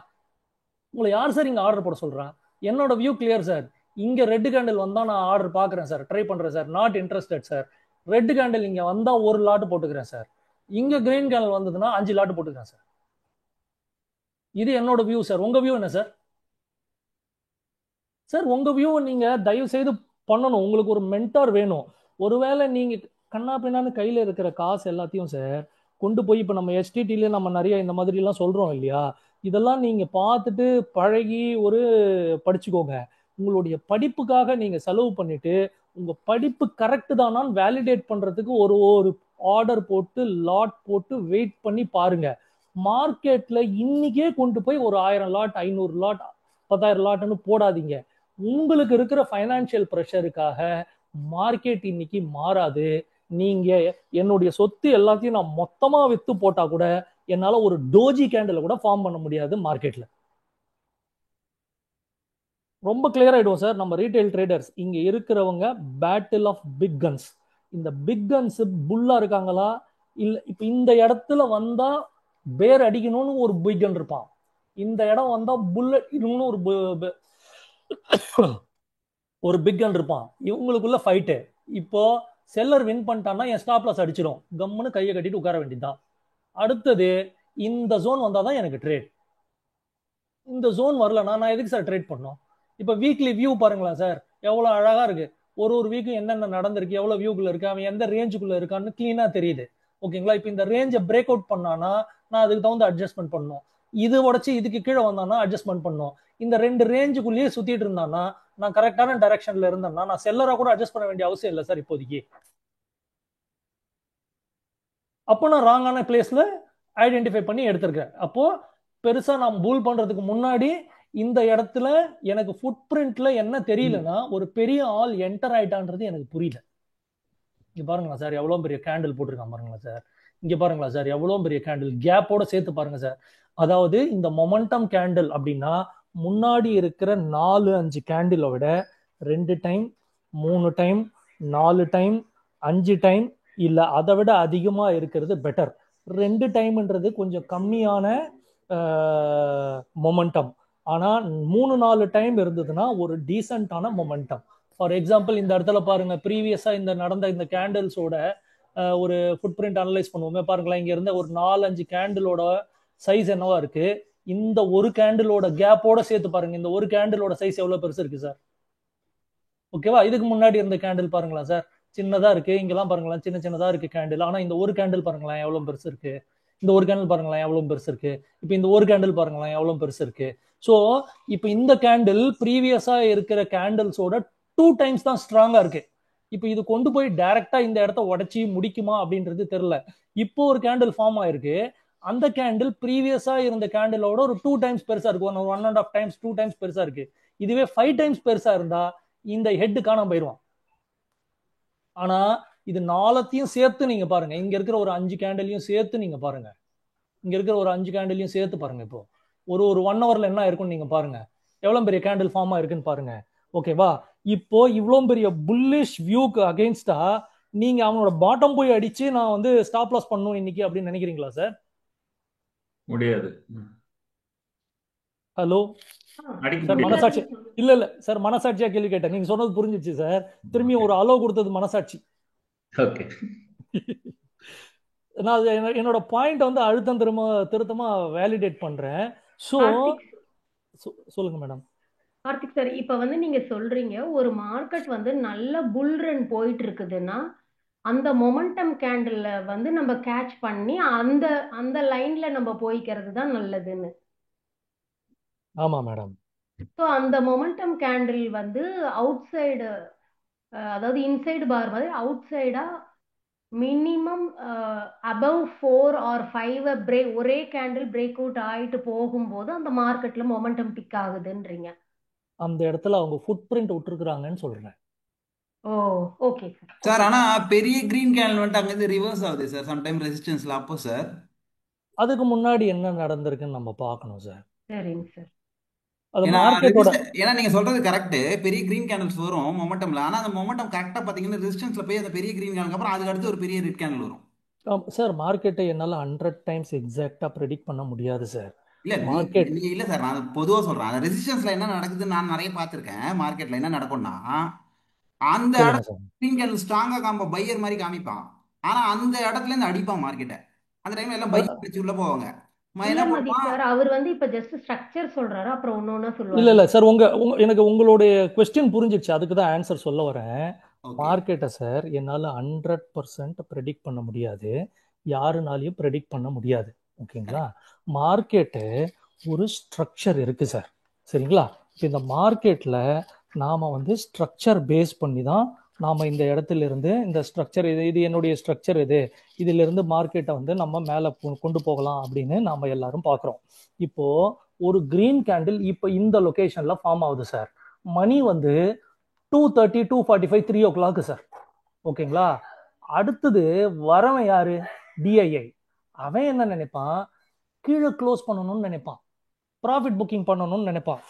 உங்களை யார் சார் இங்க ஆர்டர் போட சொல்றா? என்னோட வியூ கிளியர் சார். இங்க ரெட் கேண்டில் வந்தா நான் ஆர்டர் பாக்குறேன் சார், ட்ரை பண்றேன் sir, not interested sir. Red candle இங்க வந்தா ஒரு லாட் போட்டுக்கிறேன் சார். இங்க கிரீன் கேண்டில் வந்ததுன்னா 5 லாட் போட்டுக்கிறேன் சார். இது என்னோட வியூ சார். உங்க வியூ என்ன சார்? சார் உங்க வியூ நீங்க தயவு செய்து பண்ணணும். உங்களுக்கு ஒரு மென்டார் வேணும். ஒருவேளை நீங்க கண்ணா பின்னான்னு கையில இருக்கிற காசு எல்லாத்தையும் சார் கொண்டு போய் இப்ப நம்ம எஸ்டிடில நம்ம நிறைய இந்த மாதிரி எல்லாம் சொல்றோம் இல்லையா, இதெல்லாம் நீங்க பார்த்துட்டு பழகி ஒரு படிச்சுக்கோங்க. உங்களுடைய படிப்புக்காக நீங்க செலவு பண்ணிட்டு உங்க படிப்பு கரெக்ட் தானான்னு வேலிடேட் பண்றதுக்கு ஒரு ஒரு ஆர்டர் போட்டு லாட் போட்டு வெயிட் பண்ணி பாருங்க. மார்க்கெட்ல இன்னைக்கே கொண்டு போய் ஒரு 1000 லாட் 500 லாட் 10,000 லாட்னு போடாதீங்க. உங்களுக்கு இருக்கிற ஃபைனான்சியல் ப்ரெஷருக்காக மார்க்கெட் இன்னைக்கு மாறாது. நீங்க என்னுடைய சொத்து எல்லாத்தையும் நான் மொத்தமா வித்து போட்டா கூட என்னால ஒரு டோஜி கேண்டில் கூட ஃபார்ம் பண்ண முடியாது மார்க்கெட்ல. ரொம்ப கிளியர் ஆயிடும் சார். நம்ம ரீட்டைல் ட்ரேடர்ஸ் இங்க இருக்கிறவங்க பேட்டில் ஆஃப் பிக் கன்ஸ். இந்த பிக் கன்ஸ் புல்லா இருக்காங்களா இல்ல இப்ப இந்த இடத்துல வந்தா பேர் அடிக்கணும்னு ஒரு பிக் கன் இருப்பான். இந்த இடம் வந்தா புல்லட் இன்னும் ஒரு பிக் கன் இருப்பான். இவங்களுக்குள்ள ஃபைட்டு. இப்போ செல்லர் வின் பண்ணிட்டான்னா என் ஸ்டாப் லாஸ் அடிச்சிடும். கம்முன்னு கையை கட்டிட்டு உட்கார வேண்டியதுதான். அடுத்தது இந்த ஜோன் வந்தாதான் எனக்கு ட்ரேட். இந்த ஜோன் வரலன்னா நான் எதுக்கு சார் ட்ரேட் பண்ணோம்? இப்ப வீக்லி வியூ பாருங்களேன் சார், எவ்வளவு அழகா இருக்கு. ஒரு ஒரு வீக்கும் என்னென்ன நடந்திருக்கு, எவ்வளவு வியூக்குள்ள இருக்கு, அவன் எந்த ரேஞ்சுக்குள்ள இருக்கான்னு கிளீனா தெரியுது. ஓகேங்களா? இப்ப இந்த ரேஞ்சை பிரேக் அவுட் பண்ணானா நான் அதுக்கு தகுந்த அட்ஜஸ்ட்மெண்ட் பண்ணணும். இது உடச்சு இதுக்கு கீழே வந்தானா அட்ஜஸ்ட்மெண்ட் பண்ணும். இந்த ரெண்டு ரேஞ்சுக்குள்ளேயே சுத்திட்டு இருந்தானா நான் கரெக்டான டைரக்ஷன்ல இருந்தேன்னா நான் செல்லரா கூட அட்ஜஸ்ட் பண்ண வேண்டிய அவசியம் இல்லை சார் இப்போதைக்கு. அப்போ நான் ராங்கான பிளேஸ்ல ஐடென்டிஃபை பண்ணி எடுத்திருக்கேன். அப்போ பெருசா நான் பூல் பண்றதுக்கு முன்னாடி இந்த இடத்துல எனக்கு ஃபுட் பிரிண்ட்ல என்ன தெரியலன்னா ஒரு பெரிய ஆள் என்டர் ஆயிட்டான்றது எனக்கு புரியல. இங்க பாருங்களா சார் எவ்வளவு பெரிய கேண்டில் போட்டிருக்கான் பாருங்களா சார். இங்க பாருங்களா சார் எவ்வளவு பெரிய கேண்டில் கேப்போட சேர்த்து பாருங்க சார். அதாவது இந்த மொமெண்டம் கேண்டில் அப்படின்னா முன்னாடி இருக்கிற 4-5 கேண்டிலை விட 2 டைம் 3 டைம் 4 டைம் 5 டைம் இல்ல அதை விட அதிகமா இருக்கிறது பெட்டர். 2 டைம்ன்றது கொஞ்சம் கம்மியான மொமெண்டம். ஆனா 3-4 டைம் இருந்ததுன்னா ஒரு டீசென்டான மொமெண்டம். ஃபார் எக்ஸாம்பிள் இந்த இடத்துல பாருங்க, ப்ரீவியஸா இந்த நடந்த இந்த கேண்டில்ஸோட ஒரு ஃபுட் பிரிண்ட் அனலைஸ் பண்ணுவோமே பாருங்களேன். இங்க இருந்த ஒரு 4-5 கேண்டிலோட சைஸ் என்னவா இருக்கு, இந்த ஒரு கேண்டிலோட கேப்போட சேர்த்து பாருங்க இந்த ஒரு கேண்டிலோட சைஸ் எவ்வளவு பெருசு இருக்கு சார். ஓகேவா? இதுக்கு முன்னாடி இருந்த கேண்டில் பாருங்களா சார், சின்னதா இருக்கு. இங்கெல்லாம் பாருங்களேன் சின்ன சின்னதா இருக்கு கேண்டில். ஆனா இந்த ஒரு கேண்டில் பாருங்களேன் எவ்வளவு பெருசு இருக்கு. இந்த ஒரு கேண்டில் பாருங்களேன் எவ்வளவு பெருசு இருக்கு. இப்ப இந்த ஒரு கேண்டில் பாருங்களேன் எவ்வளவு பெருசு இருக்கு. சோ இப்ப இந்த கேண்டில் ப்ரீவியஸா இருக்கிற கேண்டில்ஸோட 2 டைம்ஸ் தான் ஸ்ட்ராங்கா இருக்கு. இப்ப இது கொண்டு போய் டைரக்டா இந்த இடத்த உடைச்சி முடிக்குமா அப்படின்றது தெரியல. இப்போ ஒரு கேண்டில் ஃபார்ம் ஆயிருக்கு. அந்த கேண்டில் ப்ரீவியஸா இருந்த கேண்டிலோட ஒரு 2 டைம்ஸ் பெருசா இருக்கு. 1.5 டைம்ஸ் 2 டைம்ஸ் பெருசா இருக்கு. இதுவே 5 டைம்ஸ் பெருசா இருந்தா இந்த ஹெட் காணாம போயிடுவான். ஆனா இது நாலத்தையும் சேர்த்து நீங்க பாருங்க. இங்க இருக்கிற ஒரு 5 கேண்டிலையும் சேர்த்து நீங்க பாருங்க. இங்க இருக்கிற ஒரு 5 கேண்டிலையும் சேர்த்து பாருங்க. இப்போ ஒரு ஒரு 1 ஹவர்ல என்ன இருக்கும்னு நீங்க பாருங்க. எவ்வளவு பெரிய கேண்டில் ஃபார்ம் ஆயிருக்குன்னு பாருங்க. ஓகேவா? இப்போ இவ்வளவு பெரிய புல்லிஷ் வியூக்கு அகைன்ஸ்டா நீங்க அவனோட பாட்டம் போய் அடிச்சு நான் வந்து ஸ்டாப் லாஸ் பண்ணணும் இன்னைக்கு அப்படின்னு நினைக்கிறீங்களா சார்? முடியாது. ஹலோ அடிக்க சார், முடியாது. மனசாட்சி இல்ல இல்ல சார், மனசாட்சியா கேள்வி கேட்டேன். நீங்க சொன்னது புரிஞ்சிச்சு சார். திரும்பி ஒரு அலோ கொடுத்தது மனசாட்சி. ஓகே. நான் என்னோட பாயிண்ட் வந்து அழுத்தம் திருத்தமா வேலிடேட் பண்றேன். சோ கார்த்திக் சொல்லுங்க மேடம். கார்த்திக் சார், இப்ப வந்து நீங்க சொல்றீங்க ஒரு மார்க்கெட் வந்து நல்ல புல் ரன் போயிட்டு இருக்குதுன்னா அந்த மொமெண்டம் கேண்டில்ல வந்து நம்ம கேட்ச் பண்ணி அந்த அந்த லைன்ல நம்ம போய்க்கிறது தான் நல்லதுன்னு. ஆமா மேடம். ஸோ அந்த மொமெண்டம் கேண்டில் வந்து அவுட் சைடு, அதாவது இன்சைடு பார் மாதிரி அவுட் சைடா மினிமம் அபவ் 4 or 5 பிரேக் ஒரே கேண்டில் பிரேக் அவுட் ஆயிட்டு போகும்போது அந்த மார்க்கெட்ல மொமெண்டம் பிக் ஆகுதுன்றீங்க. அந்த இடத்துல அவங்க ஃபுட் பிரிண்ட் விட்டுருக்காங்கன்னு சொல்றேன். ஓ, ஓகே சார். சார் ஆனா பெரிய கிரீன் கேண்டில் வந்துட்டு அங்கிருந்து ரிவர்ஸ் ஆகுது சார் சம்டைம் ரெசிஸ்டன்ஸ்ல. அப்போ சார் அதுக்கு முன்னாடி என்ன நடந்திருக்குன்னு நம்ம பார்க்கணும் சார். சரிங்க சார். அது ஏன்னா மார்க்கெட்டோட ஏன்னா நீங்க சொல்றது கரெக்ட், பெரிய கிரீன் கேண்டில்ஸ் வரும் மொமெண்டம்ல. ஆனா அந்த மொமெண்டம் கரெக்டா பாத்தீங்கன்னா ரெசிஸ்டன்ஸ்ல போய் அந்த பெரிய கிரீன் கேண்டில் அப்புறம் அதுக்கு அடுத்து ஒரு பெரிய ரெட் கேண்டில் வரும். சார் மார்க்கெட்டை என்னால 100 டைம்ஸ் எக்ஸாக்டா ப்ரெடிக்ட் பண்ண முடியாது சார். இல்ல மார்க்கெட் இல்ல சார், நான் பொதுவா சொல்றேன். அந்த ரெசிஸ்டன்ஸ்ல என்ன நடக்குதுன்னு நான் நிறைய பார்த்திருக்கேன். மார்க்கெட்ல என்ன நடக்கும்னா அந்த சொல்லுங்க இடத்துல சார். கிரீன் கேண்டில் ஸ்ட்ராங்கா காம்ப பையர் மாதிரி காமிப்பான். ஆனா அந்த இடத்துல இருந்து அடிப்பான் மார்க்கெட்டை. அந்த டைம்ல எல்லாம் பையர் அடிச்சு உள்ள போவாங்க. என்ன இல்ல மதி பண்ணுவான்? சார், அவர் வந்து இப்ப ஜஸ்ட் ஸ்ட்ரக்சர் சொல்றாரு, அப்புறம் ஒன்னொன்னா இல்ல சொல்லுவாரு. இல்ல சார், எனக்கு உங்களுடைய கொஸ்டின் புரிஞ்சிடுச்சு, அதுக்கு தான் ஆன்சர் சொல்ல வரேன். ஓகே மார்க்கெட்டை சார் என்னால் 100% ப்ரெடிக்ட் பண்ண முடியாது, யாருனாலையும் ப்ரெடிக்ட் பண்ண முடியாது. ஓகேங்களா? மார்க்கெட்டு ஒரு ஸ்ட்ரக்சர் இருக்கு சார். சரிங்களா? இப்போ இந்த மார்க்கெட்டில் நாம் வந்து ஸ்ட்ரக்சர் பேஸ் பண்ணி தான் நாம் இந்த இடத்துல இருந்து இந்த ஸ்ட்ரக்சர் இது என்னுடைய ஸ்ட்ரக்சர் இதிலிருந்து மார்க்கெட்டை வந்து நம்ம மேலே கொண்டு போகலாம் அப்படின்னு நாம் எல்லாரும் பார்க்குறோம். இப்போ ஒரு கிரீன் கேண்டில் இப்போ இந்த லொகேஷன்ல ஃபார்ம் ஆகுது சார். மணி வந்து 2:30, 2:45, 3 o'clock சார். ஓகேங்களா? அடுத்தது வரவன் யாரு? டிஐஐ. அவன் என்ன நினைப்பான்? கீழே க்ளோஸ் பண்ணணும்னு நினைப்பான், ப்ராஃபிட் புக்கிங் பண்ணணும்னு நினைப்பான்.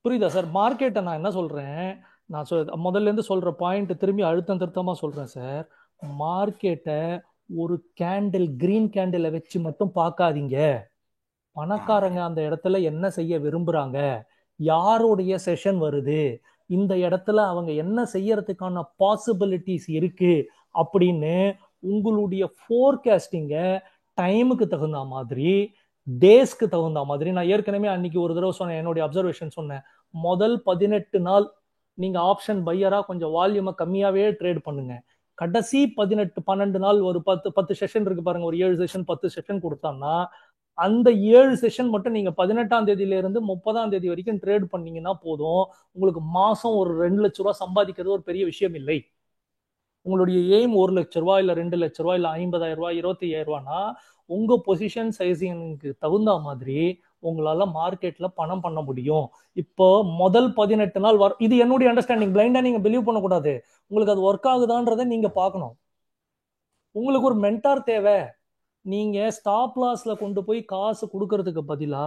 புரியுதா சார்? மார்க்கெட்டை நான் என்ன சொல்றேன், நான் முதல்ல இருந்து சொல்ற பாயிண்ட் திரும்பி அழுத்தம் திருத்தமா சொல்றேன் சார். மார்க்கெட்டை ஒரு கேண்டில், கிரீன் கேண்டிலை வச்சு மட்டும் பார்க்காதீங்க. பணக்காரங்க அந்த இடத்துல என்ன செய்ய விரும்புறாங்க, யாருடைய செஷன் வருது, இந்த இடத்துல அவங்க என்ன செய்யறதுக்கான பாசிபிலிட்டிஸ் இருக்கு அப்படின்னு உங்களுடைய ஃபோர்காஸ்டிங்க டைமுக்கு தகுந்த மாதிரி, டேஸ்க்கு தகுந்த மாதிரி, நான் ஏற்கனவே அன்னைக்கு ஒரு தடவை சொன்னேன், என்னுடைய அப்சர்வேஷன் சொன்னேன். முதல் 18 நாள் நீங்க ஆப்ஷன் பையரா கொஞ்சம் வால்யூமை கம்மியாவே ட்ரேட் பண்ணுங்க. கடைசி 12 நாள் ஒரு 10 செஷன் இருக்கு பாருங்க, ஒரு 7 செஷன் 10 செஷன் கொடுத்தான்னா அந்த 7 செஷன் மட்டும் நீங்க 18ஆம் தேதியில இருந்து 30ஆம் தேதி வரைக்கும் ட்ரேட் பண்ணீங்கன்னா போதும், உங்களுக்கு மாசம் ஒரு 2 லட்ச ரூபாய் சம்பாதிக்கிறது ஒரு பெரிய விஷயம் இல்லை. உங்களுடைய எய்ம் 1 லட்ச ரூபாய் இல்ல 2 லட்ச ரூபாய் இல்ல 50,000 ரூபாய் 25,000 ரூபாய்னா உங்க பொசிஷன் சைசிங்க்கு தகுந்த மாதிரி உங்களால மார்க்கெட்ல பணம் பண்ண முடியும். இப்போ முதல் 18 நாள் இது என்னுடைய அண்டர்ஸ்டாண்டிங், பிளைண்டா நீங்க பிலீவ் பண்ணக்கூடாது. உங்களுக்கு அது ஒர்க் ஆகுதான்றதை நீங்க பார்க்கணும். உங்களுக்கு ஒரு மென்டார் தேவை. நீங்க ஸ்டாப் லாஸ்ல கொண்டு போய் காசு கொடுக்கறதுக்கு பதிலா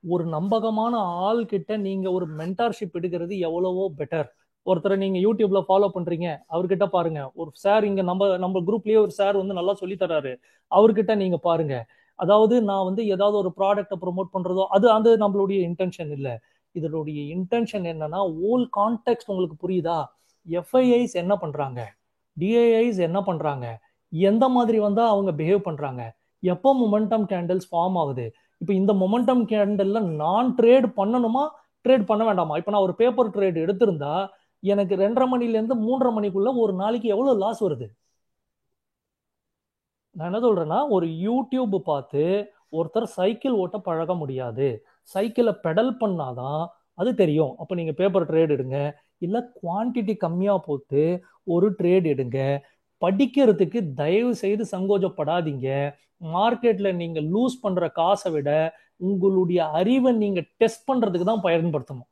ஒரு நம்பகமான ஆள் கிட்ட நீங்க ஒரு மென்டார்ஷிப் எடுக்கிறது எவ்வளவோ பெட்டர். ஒருத்தரை நீங்க யூடியூப்ல ஃபாலோ பண்றீங்க, அவர்கிட்ட பாருங்க. ஒரு சார் இங்க நம்ம குரூப்லயே ஒரு சார் வந்து நல்லா சொல்லி தராரு, அவர்கிட்ட நீங்க பாருங்க. அதாவது நான் வந்து ஏதாவது ஒரு ப்ராடக்ட்டை ப்ரொமோட் பண்றதோ அது நம்மளுடைய இன்டென்ஷன் இல்ல. இதனுடைய இன்டென்ஷன் என்னன்னா, ஓல் கான்டெக்ட் உங்களுக்கு புரியுதா? எஃப்ஐஐஸ் என்ன பண்றாங்க, டிஐஐஸ் என்ன பண்றாங்க, எந்த மாதிரி வந்தா அவங்க பிஹேவ் பண்றாங்க, எப்போ மொமெண்டம் கேண்டில்ஸ் ஃபார்ம் ஆகுது. இப்போ இந்த மொமெண்டம் கேண்டில்ல நான் ட்ரேட் பண்ணணுமா, ட்ரேட் பண்ண வேண்டாமா? இப்போ நான் ஒரு பேப்பர் ட்ரேட் எடுத்திருந்தா எனக்கு 2:30 மணில இருந்து 3:30 மணிக்குள்ள ஒரு நாளைக்கு எவ்வளவு லாஸ் வருது? நான் என்ன சொல்றேன்னா, ஒரு யூடியூப் பார்த்து ஒருத்தர் சைக்கிள் ஓட்ட பழக முடியாது, சைக்கிளை பெடல் பண்ணாதான் அது தெரியும். அப்ப நீங்க பேப்பர் ட்ரேட் எடுங்க, இல்ல குவான்டிட்டி கம்மியா போட்டு ஒரு ட்ரேட் எடுங்க. படிக்கிறதுக்கு தயவு செய்து சங்கோஜப்படாதீங்க. மார்க்கெட்ல நீங்க லூஸ் பண்ற காசை விட உங்களுடைய அறிவை நீங்க டெஸ்ட் பண்றதுக்கு தான் பயன்படுத்தணும்.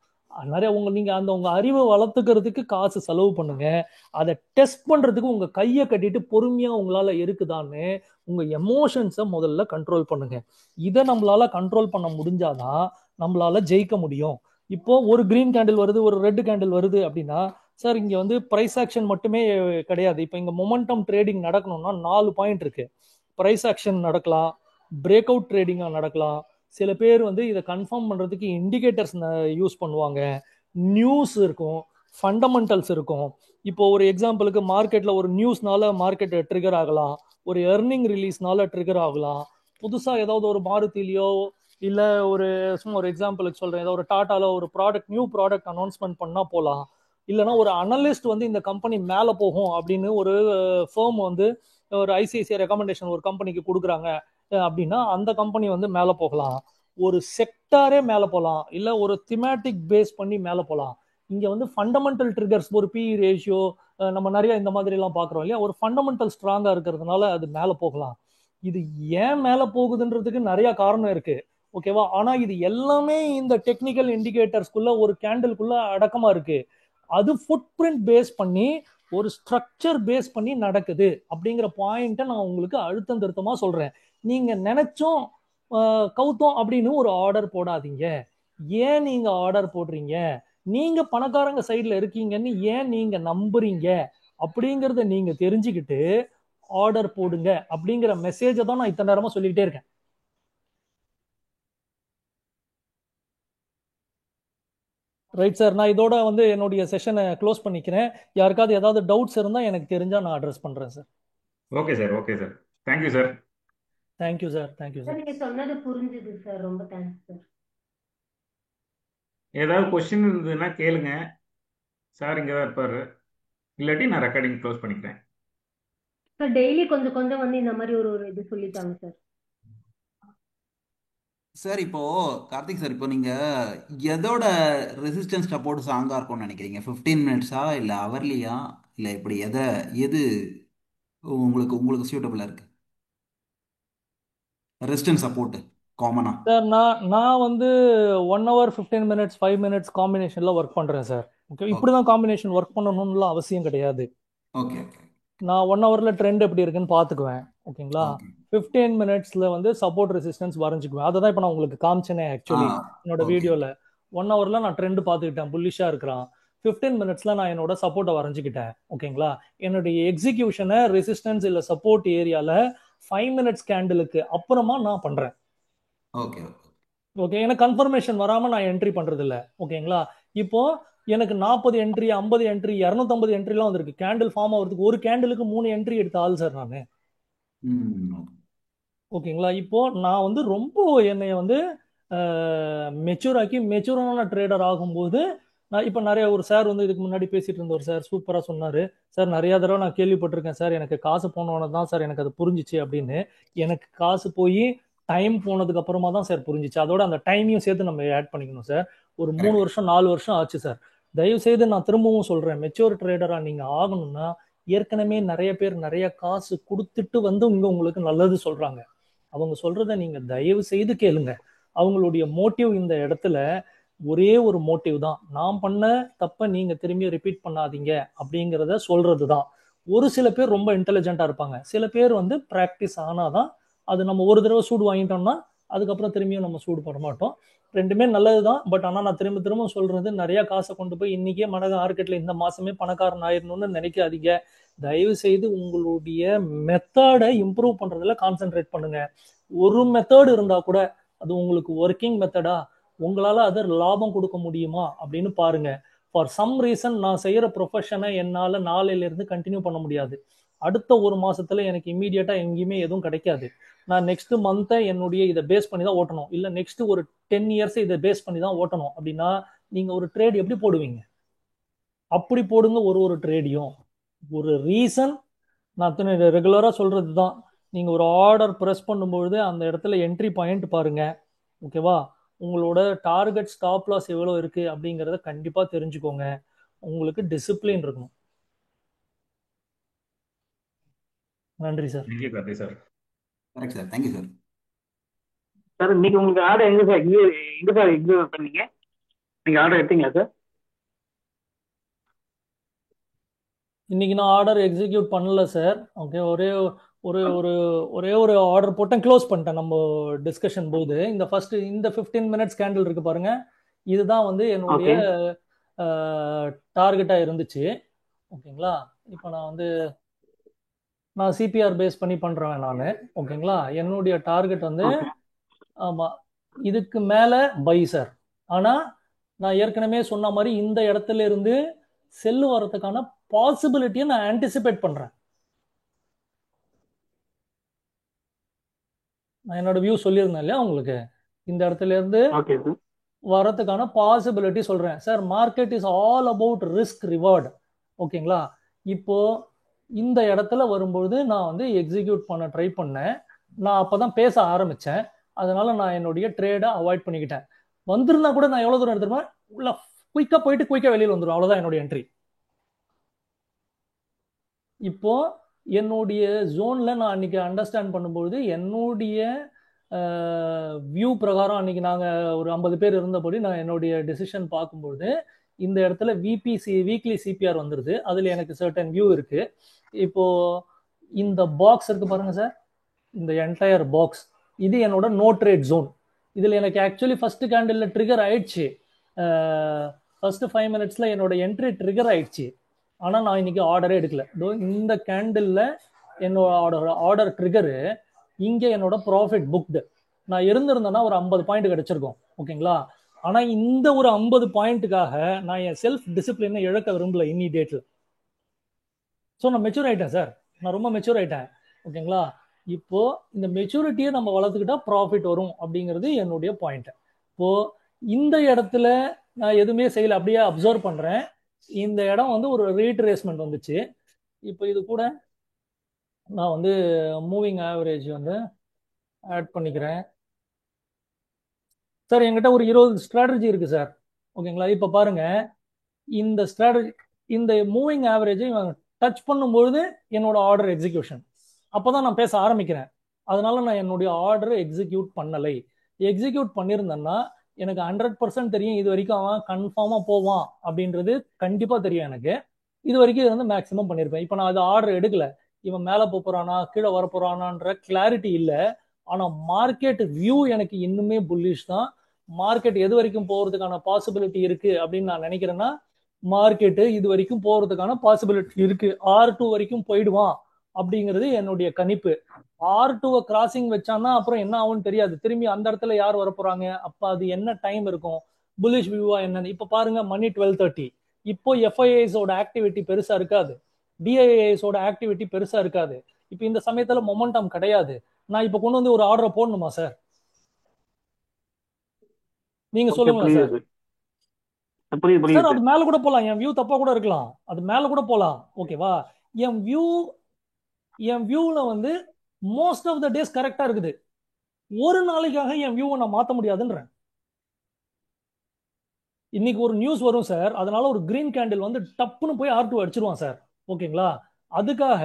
நிறைய நீங்க உங்க அறிவை வளர்த்துக்கிறதுக்கு காசு செலவு பண்ணுங்க. அதை டெஸ்ட் பண்றதுக்கு உங்க கையை கட்டிட்டு பொறுமையா உங்களால இருக்குதான்னு உங்க எமோஷன்ஸை முதல்ல கண்ட்ரோல் பண்ணுங்க. இதை நம்மளால கண்ட்ரோல் பண்ண முடிஞ்சாதான் நம்மளால ஜெயிக்க முடியும். இப்போ ஒரு கிரீன் கேண்டில் வருது, ஒரு ரெட் கேண்டில் வருது அப்படின்னா சார், இங்க வந்து பிரைஸ் ஆக்ஷன் மட்டுமே கிடையாது. இப்போ இங்க மொமெண்டம் ட்ரேடிங் நடக்கணும்னா 4 பாயிண்ட் இருக்கு. பிரைஸ் ஆக்ஷன் நடக்கலாம், பிரேக் அவுட் ட்ரேடிங்கா நடக்கலாம். சில பேர் வந்து இதை கன்ஃபார்ம் பண்றதுக்கு இண்டிகேட்டர்ஸ் யூஸ் பண்ணுவாங்க, நியூஸ் இருக்கும், ஃபண்டமெண்டல்ஸ் இருக்கும். இப்போ ஒரு எக்ஸாம்பிளுக்கு மார்க்கெட்ல ஒரு நியூஸ்னால மார்க்கெட் ட்ரிகர் ஆகலாம், ஒரு எர்னிங் ரிலீஸ்னால ட்ரிகர் ஆகலாம், புதுசா ஏதாவது ஒரு மாருதிலையோ இல்ல ஒரு சும்மா ஒரு எக்ஸாம்பிளுக்கு சொல்றேன், ஏதாவது ஒரு டாட்டால ஒரு நியூ ப்ராடக்ட் அனௌன்ஸ்மெண்ட் பண்ணா போலாம். இல்லைன்னா ஒரு அனலிஸ்ட் வந்து இந்த கம்பெனி மேல போகும் அப்படின்னு ஒரு ஃபேம் வந்து ஒரு ஐசிஐசிஐ ரெக்கமெண்டேஷன் ஒரு கம்பெனிக்கு கொடுக்குறாங்க அப்படின்னா அந்த கம்பெனி வந்து மேல போகலாம். ஒரு செக்டாரே மேல போகலாம், இல்ல ஒரு திமேட்டிக் பேஸ் பண்ணி மேல போகலாம். இங்க வந்து ஃபண்டமெண்டல் ட்ரிகர்ஸ், ஒரு பி ரேஷியோ நம்ம நிறைய இந்த மாதிரி எல்லாம் பாக்குறோம் இல்லையா, ஒரு ஃபண்டமெண்டல் ஸ்ட்ராங்கா இருக்கிறதுனால அது மேல போகலாம். இது ஏன் மேல போகுதுன்றதுக்கு நிறைய காரணம் இருக்கு, ஓகேவா? ஆனா இது எல்லாமே இந்த டெக்னிக்கல் இண்டிகேட்டர்ஸ்குள்ள ஒரு கேண்டில்குள்ள அடக்கமா இருக்கு. அது ஃபுட் பிரிண்ட் பேஸ் பண்ணி ஒரு ஸ்ட்ரக்சர் பேஸ் பண்ணி நடக்குது அப்படிங்கிற பாயிண்ட்டை நான் உங்களுக்கு அழுத்தம் திருத்தமா சொல்றேன். நீங்க நினைச்சோம் கவுத்தோம் அப்படின்னு ஒரு ஆர்டர் போடாதீங்க. ஏன் நீங்க ஆர்டர் போடுறீங்க, நீங்க பணக்காரங்க சைட்ல இருக்கீங்கன்னு ஏன் நீங்க நம்புறீங்க அப்படிங்கறத நீங்க தெரிஞ்சுக்கிட்டு ஆர்டர் போடுங்க அப்படிங்கிற மெசேஜை தான் நான் இத்தனை நேரமா சொல்லிக்கிட்டே இருக்கேன். ரைட் சார், நான் இதோட வந்து என்னுடைய செஷனை க்ளோஸ் பண்ணிக்கிறேன். யாருக்காவது ஏதாவது டவுட்ஸ் இருந்தால் எனக்கு தெரிஞ்சால் நான் அட்ரஸ் பண்ணுறேன் sir. Okay sir, okay sir, thank you sir. Thank you sir, thank you sir sir. நீங்க சொன்னது புரிஞ்சுது சார், ரொம்ப தேங்க்ஸ் சார். ஏதாவது கொஸ்டின் இருந்ததுன்னா கேளுங்க, சார் இங்கே தான் இருப்பாரு. இல்லாட்டி நான் ரெக்கார்டிங் க்ளோஸ் பண்ணிக்கிறேன். சார் டெய்லி கொஞ்சம் கொஞ்சம் வந்து இந்த மாதிரி ஒரு ஒரு இது சொல்லித்தாங்க சார். சார் இப்போ கார்த்திக் சார், இப்போ நீங்க எதோட ரெசிஸ்டன்ஸ் சப்போர்ட் ஸ்ட்ராங்கா இருக்கும்னு நினைக்கிறீங்க? 15 மினிட்ஸா இல்ல ஹவர்லியா இல்ல இப்படி எது உங்களுக்கு உங்களுக்கு சூட்டபிளா இருக்கு? ரெசிஸ்டன்ஸ் சப்போர்ட் காமனா. சார் நான் வந்து 1 hour 15 minutes 5 minutes காம்பினேஷன்ல ஒர்க் பண்றேன் சார். ஓகே, ஓகே இப்படிதான் காம்பினேஷன் ஒர்க் பண்ணணும்லாம் அவசியம் கிடையாது. ஓகே ஓகே நான் 1 hourல ட்ரெண்ட் எப்படி இருக்குன்னு பார்த்துக்குவேன். ஓகேங்களா, ஓகே 15 minutesல வந்து சப்போர்ட் ரெசிஸ்டன்ஸ் வரைஞ்சிக்குவேன். அதை தான் இப்போ நான் உங்களுக்கு காமிச்சேனே ஆ ஆக்சுவலி என்னோட ஓகே வீடியோல. 1 hourல நான் ட்ரெண்ட் பார்த்துக்கிட்டேன், புல்லிஷா இருக்கிறான். 15 minutesல நான் என்னோட சப்போர்ட்டை வரைஞ்சிக்கிட்டேன். ஓகேங்களா, என்னுடைய எக்ஸிகியூஷனை ரெசிஸ்டன்ஸ் இல்ல சப்போர்ட் ஏரியால 5 minutes கேண்டிலுக்கு அப்புறமா நான் பண்றேன். ஓகே ஓகே, எனக்கு கன்ஃபர்மேஷன் வராம நான் என்ட்ரி பண்றது இல்ல. ஓகேங்களா, இப்போ எனக்கு 40 என்ட்ரி 50 என்ட்ரி 250 என்ட்ரிலாம் வந்திருக்கு. கேண்டில் ஃபார்ம் ஆகிறதுக்கு ஒரு கேண்டிலுக்கு 3 என்ட்ரி எடுத்த ஆள் சார் நான். ம் ஓகேங்களா, இப்போ நான் வந்து ரொம்ப என்னைய வந்து மெச்சூர் ஆக்கி மெச்சூரான ட்ரேடர் ஆகும்போது நான் இப்போ நிறைய ஒரு சார் வந்து இதுக்கு முன்னாடி பேசிட்டு இருந்த ஒரு சார் சூப்பராக சொன்னார். சார் நிறைய தடவை நான் கேள்விப்பட்டிருக்கேன் சார், எனக்கு காசு போனவன தான் சார் எனக்கு அது புரிஞ்சிச்சு அப்படின்னு. எனக்கு காசு போய் டைம் போனதுக்கு அப்புறமா தான் சார் புரிஞ்சிச்சு. அதோட அந்த டைமையும் சேர்த்து நம்ம ஆட் பண்ணிக்கணும் சார். ஒரு 3 கரெக்ட் வருஷம் 4 வருஷம் ஆச்சு சார். தயவு செய்து நான் திரும்பவும் சொல்றேன், மெச்சூர் ட்ரேடரா நீங்க ஆகணும்னா ஏற்கனவே நிறைய பேர் நிறைய காசு கொடுத்துட்டு வந்து இங்க உங்களுக்கு நல்லது சொல்றாங்க. அவங்க சொல்றத நீங்க தயவு செய்து கேளுங்க. அவங்களுடைய மோட்டிவ் இந்த இடத்துல ஒரே ஒரு மோட்டிவ் தான், நான் பண்ண தப்ப நீங்க திரும்பி ரிப்பீட் பண்ணாதீங்க அப்படிங்கிறத சொல்றது தான். ஒரு சில பேர் ரொம்ப இன்டெலிஜென்ட்டா இருப்பாங்க, சில பேர் வந்து பிராக்டிஸ் ஆனாதான். அது நம்ம ஒரு தடவை சூடு வாங்கிட்டோம்னா அதுக்கப்புறம் திரும்பியும் நம்ம சூடு பண்ண மாட்டோம். ரெண்டுமே நல்லதுதான். பட் ஆனால் நான் திரும்ப திரும்ப சொல்றது, நிறைய காசை கொண்டு போய் இன்னைக்கே மார்க்கெட்ல இந்த மாசமே பணக்காரன் ஆயிடணும்னு நினைக்காதீங்க. தயவு செய்து உங்களுடைய மெத்தடை இம்ப்ரூவ் பண்றதுல கான்சென்ட்ரேட் பண்ணுங்க. ஒரு மெத்தட் இருந்தா கூட அது உங்களுக்கு ஒர்க்கிங் மெத்தடா, உங்களால அது லாபம் கொடுக்க முடியுமா அப்படின்னு பாருங்க. ஃபார் சம் ரீசன் நான் செய்யற ப்ரொஃபஷனை என்னால நாளையில இருந்து கண்டினியூ பண்ண முடியாது. அடுத்த ஒரு மாசத்துல எனக்கு இம்மீடியட்டா எங்கேயுமே எதுவும் கிடைக்காது. நான் நெக்ஸ்ட் மந்த்தை என்னுடைய இதை பேஸ் பண்ணி தான் ஓட்டணும், இல்ல நெக்ஸ்ட் ஒரு 10 இயர்ஸ் இதை பேஸ் பண்ணி தான் ஓட்டணும். அப்படின்னா நீங்க ஒரு ட்ரேட் எப்படி போடுவீங்க? அப்படி போடுங்க. ஒரு ஒரு ட்ரேடையும் ஒரு ரீசன். நான் ரெகுலரா சொல்றது தான், நீங்க ஒரு ஆர்டர் ப்ரெஸ் பண்ணும்பொழுது அந்த இடத்துல என்ட்ரி பாயிண்ட் பாருங்க. ஓகேவா, உங்களோட டார்கெட் ஸ்டாப் லாஸ் எவ்வளவு இருக்கு அப்படிங்கறத கண்டிப்பா தெரிஞ்சுக்கோங்க. உங்களுக்கு டிசிப்ளின் இருக்கணும். நன்றி sir. Thank you Karthi sir. Correct sir, thank you sir. Sir இன்னைக்கு உங்களுக்கு ஆர்டர் எங்க சார் எங்க சார் எக்ஸிக்யூட் பண்ணீங்க? நீங்க ஆர்டர் எடுத்தீங்களா சார்? இன்னைக்கு நான் ஆர்டர் எக்ஸிக்யூட் பண்ணல சார். ஓகே, ஒரே ஒரு ஒரு ஒரே ஒரு ஆர்டர் போட்டேன், க்ளோஸ் பண்ணிட்டேன். நம்ம டிஸ்கஷன் போது இந்த ஃபர்ஸ்ட் இந்த 15 மினிட்ஸ் கேண்டில் இருக்கு பாருங்க, இதுதான் வந்து என்னுடைய ஓகே டார்கெட்டா இருந்துச்சு. ஓகேங்களா, இப்போ நான் சிபிஆர் பேஸ் பண்ணி பண்றேன் நான். ஓகேங்களா, என்னுடைய டார்கெட் வந்து ஓகே ஆமா இதுக்கு மேல பை சார். ஆனா நான் ஏற்கனவே சொன்ன மாதிரி இந்த இடத்துல இருந்து செல்லு வரதுக்கான பாசிபிலிட்டியை நான் ஆன்டிசிபேட் பண்றேன். நான் என்னோட வியூ சொல்லியிருந்தேன் இல்லையா உங்களுக்கு, இந்த இடத்துல இருந்து ஓகே சார் வரதுக்கான பாசிபிலிட்டி சொல்றேன் sir. Market is all about risk reward. ஓகேங்களா, இப்போ இந்த இடத்துல வரும்பொழுது நான் வந்து எக்ஸிக்யூட் பண்ண ட்ரை பண்ணேன். நான் அப்பதான் பேச ஆரம்பிச்சேன், அதனால நான் என்னுடைய ட்ரேடை அவாய்ட் பண்ணிக்கிட்டேன். வந்திருந்தா கூட நான் எவ்வளவு தூரம் எடுத்துருப்பேன், உள்ள குயிக்கா போயிட்டு குயிக்கா வெளியில் வந்துடும், அவ்வளவுதான் என்னுடைய என்ட்ரி. இப்போ என்னுடைய ஜோன்ல நான் அன்னைக்கு அண்டர்ஸ்டாண்ட் பண்ணும்பொழுது என்னுடைய வியூ பிரகாரம் அன்னைக்கு நாங்க ஒரு 50 பேர் இருந்தபடி நான் என்னுடைய டெசிஷன் பார்க்கும்பொழுது இந்த இடத்துல வீக்லி சிபிஆர் வந்துருது. அதுல எனக்கு சர்டன் வியூ இருக்கு. இப்போ இந்த பாக்ஸ் இருக்கு பாருங்க சார், இந்த என்டையர் பாக்ஸ் இது என்னோட நோ ட்ரேட் ஜோன். இதுல எனக்கு ஆக்சுவலி ஃபர்ஸ்ட் கேண்டில் ட்ரிகர் ஆயிடுச்சு. ஃபர்ஸ்ட் 5 மினிட்ஸ்ல என்னோட என்ட்ரி ட்ரிகர் ஆயிடுச்சு. ஆனா நான் இன்னைக்கு ஆர்டரே எடுக்கல. இந்த கேண்டில்ல என்னோட ஆர்டர் ட்ரிகரு, இங்க என்னோட ப்ராஃபிட் புக்டு. நான் இருந்திருந்தேன்னா ஒரு 50 பாயிண்ட் கிடைச்சிருக்கும். ஓகேங்களா, ஆனா இந்த ஒரு 50 பாயிண்ட்டுக்காக நான் என் செல்ஃப் டிசிப்ளினை இழக்க விரும்பல இன்னி டேட்ல. ஸோ நான் மெச்சூர் ஆயிட்டேன் சார், நான் ரொம்ப மெச்சூர் ஆயிட்டேன். ஓகேங்களா, இப்போ இந்த மெச்சூரிட்டியை நம்ம வளர்த்துக்கிட்டா ப்ராஃபிட் வரும் அப்படிங்கிறது என்னுடைய பாயிண்ட். இப்போ இந்த இடத்துல நான் எதுவுமே செய்யல, அப்படியே அப்சர்வ் பண்றேன். இந்த இடம் வந்து ஒரு ரீட்ரேஸ்மெண்ட் வந்துச்சு. இப்போ இது கூட நான் வந்து மூவிங் ஆவரேஜ் வந்து ஆட் பண்ணிக்கிறேன். சார் என்கிட்ட ஒரு 20 ஸ்ட்ராட்டஜி இருக்கு சார். ஓகேங்களா? இப்போ பாருங்க, இந்த ஸ்ட்ராட்டஜி, இந்த மூவிங் ஆவரேஜை டச் பண்ணும்பொழுது என்னோட ஆர்டர் எக்ஸிகியூஷன், அப்போதான் நான் பேச ஆரம்பிக்கிறேன். அதனால நான் என்னுடைய ஆர்டரை எக்ஸிக்யூட் பண்ணலை. எக்ஸிக்யூட் பண்ணியிருந்தேன்னா எனக்கு 100% தெரியும் இது வரைக்கும் அவன் கன்ஃபார்மா போவான் அப்படின்றது கண்டிப்பா தெரியும் எனக்கு. இது வரைக்கும் இது வந்து மேக்ஸிமம் பண்ணியிருப்பேன். இப்போ நான் அது ஆர்டர் எடுக்கல, இவன் மேலே போறானா கீழே வர போறானான்ற கிளாரிட்டி இல்லை. ஆனா மார்க்கெட் வியூ எனக்கு இன்னுமே புல்லிஷ் தான். மார்க்கெட் எது வரைக்கும் போறதுக்கான பாசிபிலிட்டி இருக்கு அப்படின்னு நான் நினைக்கிறேன்னா, மார்க்கெட்டு இது வரைக்கும் போறதுக்கான பாசிபிலிட்டி இருக்கு. R2 வரைக்கும் போயிடுவான் அப்படிங்கிறது என்னுடைய கணிப்பு. R2 கிராசிங் வச்சான்னா அப்புறம் என்ன ஆகும்னு தெரியாது. திரும்பி அந்த இடத்துல யார் வர போறாங்க, அப்ப அது என்ன டைம் இருக்கும், புல்லிஷ் வியூவா என்னன்னு. இப்ப பாருங்க, மணி 12:30. இப்போ எஃப்ஐஐஸோட ஆக்டிவிட்டி பெருசா இருக்காது, டிஐஐஸோட ஆக்டிவிட்டி பெருசா இருக்காது. இப்போ இந்த சமயத்துல மொமெண்டம் கிடையாது. நான் இப்ப கொண்டு வந்து ஒரு ஆர்டரை போடணுமா சார்? நீங்க ஓகே, சொல்லுங்களேன் புரியுது சார். சார். புரியுது சார் புரியுது அது சார். மேல கூட போலாம், என் வியூ தப்பா கூட இருக்கலாம், அது மேல கூட போலாம். ஓகேவா? என் வியூல வந்து மோஸ்ட் ஆஃப் த டேஸ் கரெக்டா இருக்குது. ஒரு நாளைக்காக என் வியூவை நான் மாத்த முடியாதுன்றேன். இன்னைக்கு ஒரு நியூஸ் வரும் சார், அதனால ஒரு கிரீன் கேண்டில் வந்து டப்புன்னு போய் R2 அடிச்சிருவான் சார். ஓகேங்களா? அதுக்காக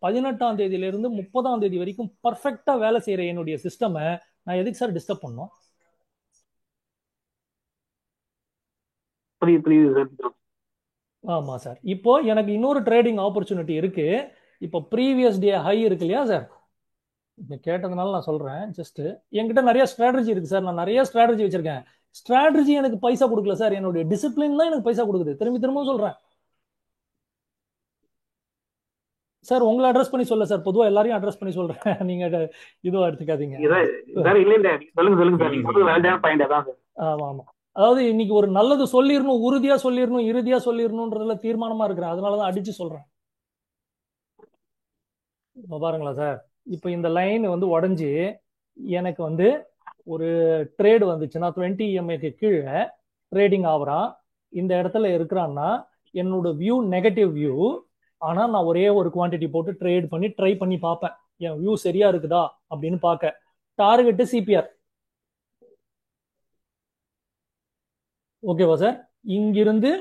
18ஆம் தேதியிலிருந்து 30ஆம் தேதி வரைக்கும் பர்ஃபெக்டா வேலை செய்யற என்னுடைய சிஸ்டமை நான் எதுக்கு சார் டிஸ்டர்ப் பண்ணணும்? புரியுது புரியுது சார். ஆமா சார். இப்போ எனக்கு இன்னொரு ட்ரேடிங் ஆப்பர்ச்சுனிட்டி இருக்கு. இப்போ ப்ரீவியஸ் டே ஹை இருக்கு இல்லையா சார், இப்போ கேட்டதுனால நான் சொல்றேன். ஜஸ்ட் என்கிட்ட நிறைய ஸ்ட்ராட்டஜி இருக்கு சார், நான் நிறைய ஸ்ட்ராட்டஜி வச்சிருக்கேன். ஸ்ட்ராட்டஜி எனக்கு பைசா கொடுக்கல சார், என்னுடைய டிசிப்ளின் தான் எனக்கு பைசா கொடுக்குது. திரும்பி திரும்ப சொல்றேன் சார். உங்களை அட்ரஸ் பண்ணி சொல்ல சார், பொதுவாக எல்லாரையும் அட்ரஸ் பண்ணி சொல்றேன். நீங்க இதுவும் எடுத்துக்காதீங்க. சார் இல்ல இல்ல, சொல்லுங்க சொல்லுங்க சார். சொல்லுங்க நீங்க சொல்லுங்க. வேலிடான பாயிண்ட் அதான் சார். ஆமா ஆமா. அதாவது இன்னைக்கு ஒரு நல்லது சொல்லிடணும், உறுதியா சொல்லிடணும், இறுதியா சொல்லிடணும்ன்றதுல தீர்மானமா இருக்கிறேன். அதனாலதான் அடிச்சு சொல்றேன். இப்போ பாருங்களா சார், இப்போ இந்த லைன் வந்து உடஞ்சி எனக்கு வந்து ஒரு ட்ரேடு வந்துச்சுன்னா 20 EMAக்கு கீழே ட்ரேடிங் ஆகுறான், இந்த இடத்துல இருக்கிறான்னா என்னோட வியூ நெகட்டிவ் வியூ. ஆனா நான் ஒரே ஒரு குவான்டிட்டி போட்டு ட்ரேட் பண்ணி ட்ரை பண்ணி பார்ப்பேன் என் வியூ சரியா இருக்குதா அப்படின்னு பார்க்க. Target CPR. ஓகேவா சார்? இங்கிருந்து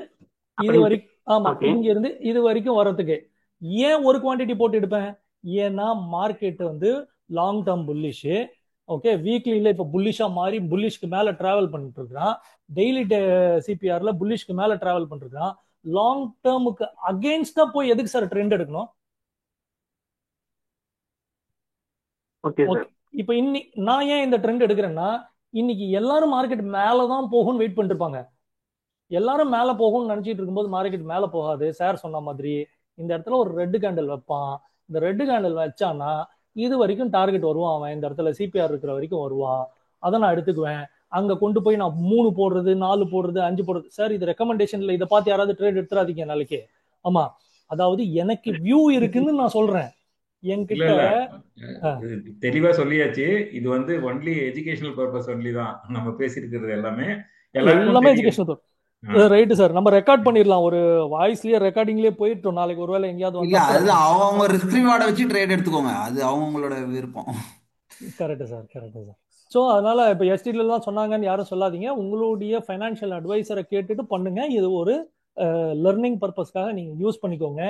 இது வரைக்கும், ஆமா, ஓகே இங்கிருந்து இது வரைக்கும் வர்றதுக்கு ஏன் ஒரு குவான்டிட்டி போட்டு எடுப்பேன்? ஏன்னா மார்க்கெட் வந்து லாங் டேர்ம் புல்லிஷ். ஓகே, வீக்லியில இப்போ புல்லிஷா மாறி புல்லிஷ்க்கு மேல டிராவல் பண்ணிட்டு இருக்கான். டெய்லி CPRல புல்லிஷ்க்கு மேல டிராவல் பண்ணிருக்கான். லாங் டேர்முக்கு அகெயின்ஸ்டா போய் எதுக்கு சார் ட்ரெண்ட் எடுக்கணும்? Okay okay, sir. இப்போ நான் ஏன் இந்த ட்ரெண்ட் எடுக்கிறேன்னா, இன்னைக்கு எல்லாரும் மார்க்கெட் மேலதான் போகும்னு வெயிட் பண்ணிட்டு இருப்பாங்க. எல்லாரும் மேல போகும்னு நினைச்சிட்டு இருக்கும்போது மார்க்கெட் மேல போகாது. சார் சொன்ன மாதிரி இந்த இடத்துல ஒரு ரெட் கேண்டில் வைப்பான். இந்த ரெட் கேண்டில் வச்சானா இது வரைக்கும் டார்கெட் வருவான் அவன், இந்த இடத்துல CPR இருக்கிற வரைக்கும் வருவான். அதை நான் எடுத்துக்குவேன். அங்க கொண்டு போய் நான் 3 போடுறது, 4 போடுறது, 5 போடுறது. சார் இது ரெக்கமெண்டேஷன்ல, இதை பார்த்து யாராவது ட்ரேட் எடுத்துறாதீங்க நாளைக்கு. ஆமா, அதாவது எனக்கு வியூ இருக்குன்னு நான் சொல்றேன். இல்ல என்கிட்ட இல்ல, இது தெளிவா சொல்லியாச்சு. இது வந்து ஒன்லி எஜுகேஷனல் பர்பஸ் ஒன்லி தான் நம்ம பேசியிருக்கிறது எல்லாமே. எல்லாருக்கும் எல்லாமே தெரியும். எஜுகேஷன். ரைட்டு சார், நம்ம ரெக்கார்ட் பண்ணிடலாம், ஒரு வாய்ஸ்லயே ரெக்கார்டிங்லயே போயிட்டோம். நாளைக்கு ஒருவேளை எங்கேயாவது இல்ல வந்தா அது அவங்க ரிஸ்க் ரிவார்டை வச்சு ட்ரேட் எடுத்துக்கோங்க, அது அவங்களோட விருப்பம். Correct sir, correct sir. So அதனால இப்போ STல தான் சொன்னாங்கன்னு யாரும் சொல்லாதீங்க. உங்களுடைய ஃபைனான்ஷியல் அட்வைசரை கேட்டுட்டு பண்ணுங்க. இது ஒரு லெர்னிங் பர்பஸ்க்காக நீங்க யூஸ் பண்ணிக்கோங்க.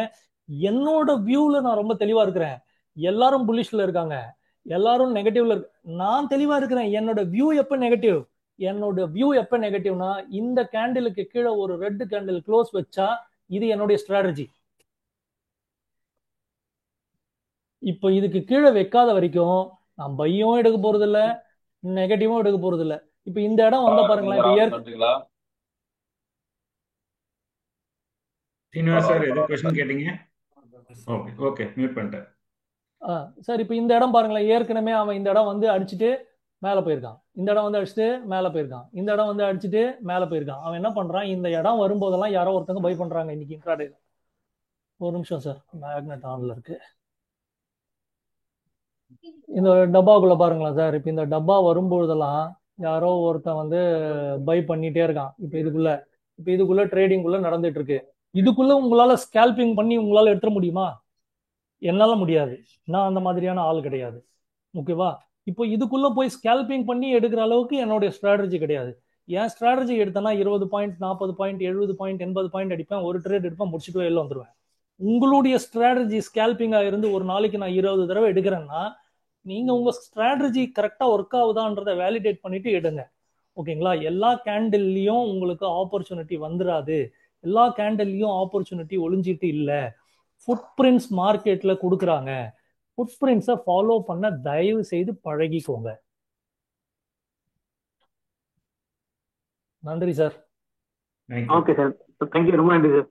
என்னோட வியூல நான் ரொம்ப தெளிவா இருக்கிறேன். எல்லாரும் புல்லிஷ்ல இருக்காங்க, எல்லாரும் நெகட்டிவ்ல இருக்கு. நான் தெளிவா இருக்கிறேன். என்னோட வியூ எப்ப நெகட்டிவ், நெகட்டிவ்னா இந்த கேண்டிலுக்கு கீழே ஒரு ரெட் கேண்டில் க்ளோஸ் வச்சா இது என்னுடைய ஸ்ட்ராட்டஜி. இப்போ இதுக்கு கீழே வைக்காத வரைக்கும் நான் பையும் எடுக்க போறது இல்ல, நெகட்டிவும் எடுக்க போறது இல்ல. இப்போ இந்த இடம் வந்த பாருங்களேன். இப்போ சீனிவாஸ் சார் எது கொஸ்டின் கேட்டீங்க? ஓகே ஓகே, மியூட் பண்ணிட்டேன். சார் இப்போ இந்த இடம் பாருங்களேன். ஏற்கனவே அவன் இந்த இடம் வந்து அடிச்சுட்டு மேல போயிருக்கான், இந்த இடம் வந்து அடிச்சுட்டு மேல போயிருக்கான், இந்த இடம் வந்து அடிச்சுட்டு மேல போயிருக்கான். அவன் என்ன பண்றான், இந்த இடம் வரும்போதெல்லாம் யாரோ ஒருத்தங்க பை பண்றாங்க இன்னைக்கு இன்ட்ராடேல. ஒரு நிமிஷம் சார், மேக்னெட் ஆன்ல இருக்கு. இந்த டப்பாக்குள்ள பாருங்களேன் சார். இப்போ இந்த டப்பா வரும்பொழுதெல்லாம் யாரோ ஒருத்தன் வந்து பை பண்ணிட்டே இருக்கான். இப்போ இதுக்குள்ள ட்ரேடிங்குள்ள நடந்துட்டு இருக்கு. இதுக்குள்ள உங்களால ஸ்கேல்பிங் பண்ணி உங்களால எடுத்துட முடியுமா? என்னால முடியாது. நான் அந்த மாதிரியான ஆள் கிடையாது. ஓகேவா? இப்போ இதுக்குள்ள போய் ஸ்கேல்பிங் பண்ணி எடுக்கிற அளவுக்கு என்னுடைய ஸ்ட்ராட்டஜி கிடையாது. என் ஸ்ட்ராட்டஜி எடுத்தேன்னா 20 பாயிண்ட், 40 பாயிண்ட், 70 பாயிண்ட், 80 பாயிண்ட் அடிப்பேன். ஒரு ட்ரேட் எடுப்பேன், முடிச்சுட்டு வெளில வந்துருவேன். உங்களுடைய ஸ்ட்ராட்டஜி ஸ்கேல்பிங்கா இருந்து ஒரு நாளைக்கு நான் 20 தடவை எடுக்கிறேன்னா நீங்க உங்க ஸ்ட்ராட்டஜி கரெக்டா ஒர்க் ஆகுதான்றதை வேலிடேட் பண்ணிட்டு எடுங்க. ஓகேங்களா? எல்லா கேண்டில்லையும் உங்களுக்கு ஆப்பர்ச்சுனிட்டி வந்துடாது. எல்லா கேண்டில்லையும் ஆப்பர்ச்சுனிட்டி ஒளிஞ்சிட்டு இல்ல. ஃபுட் பிரிண்ட்ஸ் மார்க்கெட்ல கொடுக்குறாங்க. ஃபுட் பிரிண்ட்ஸை ஃபாலோ பண்ண தயவு செய்து பழகிக்கோங்க. நன்றி sir. Thank you. Okay sir, thank you, ரொம்ப நன்றி சார்.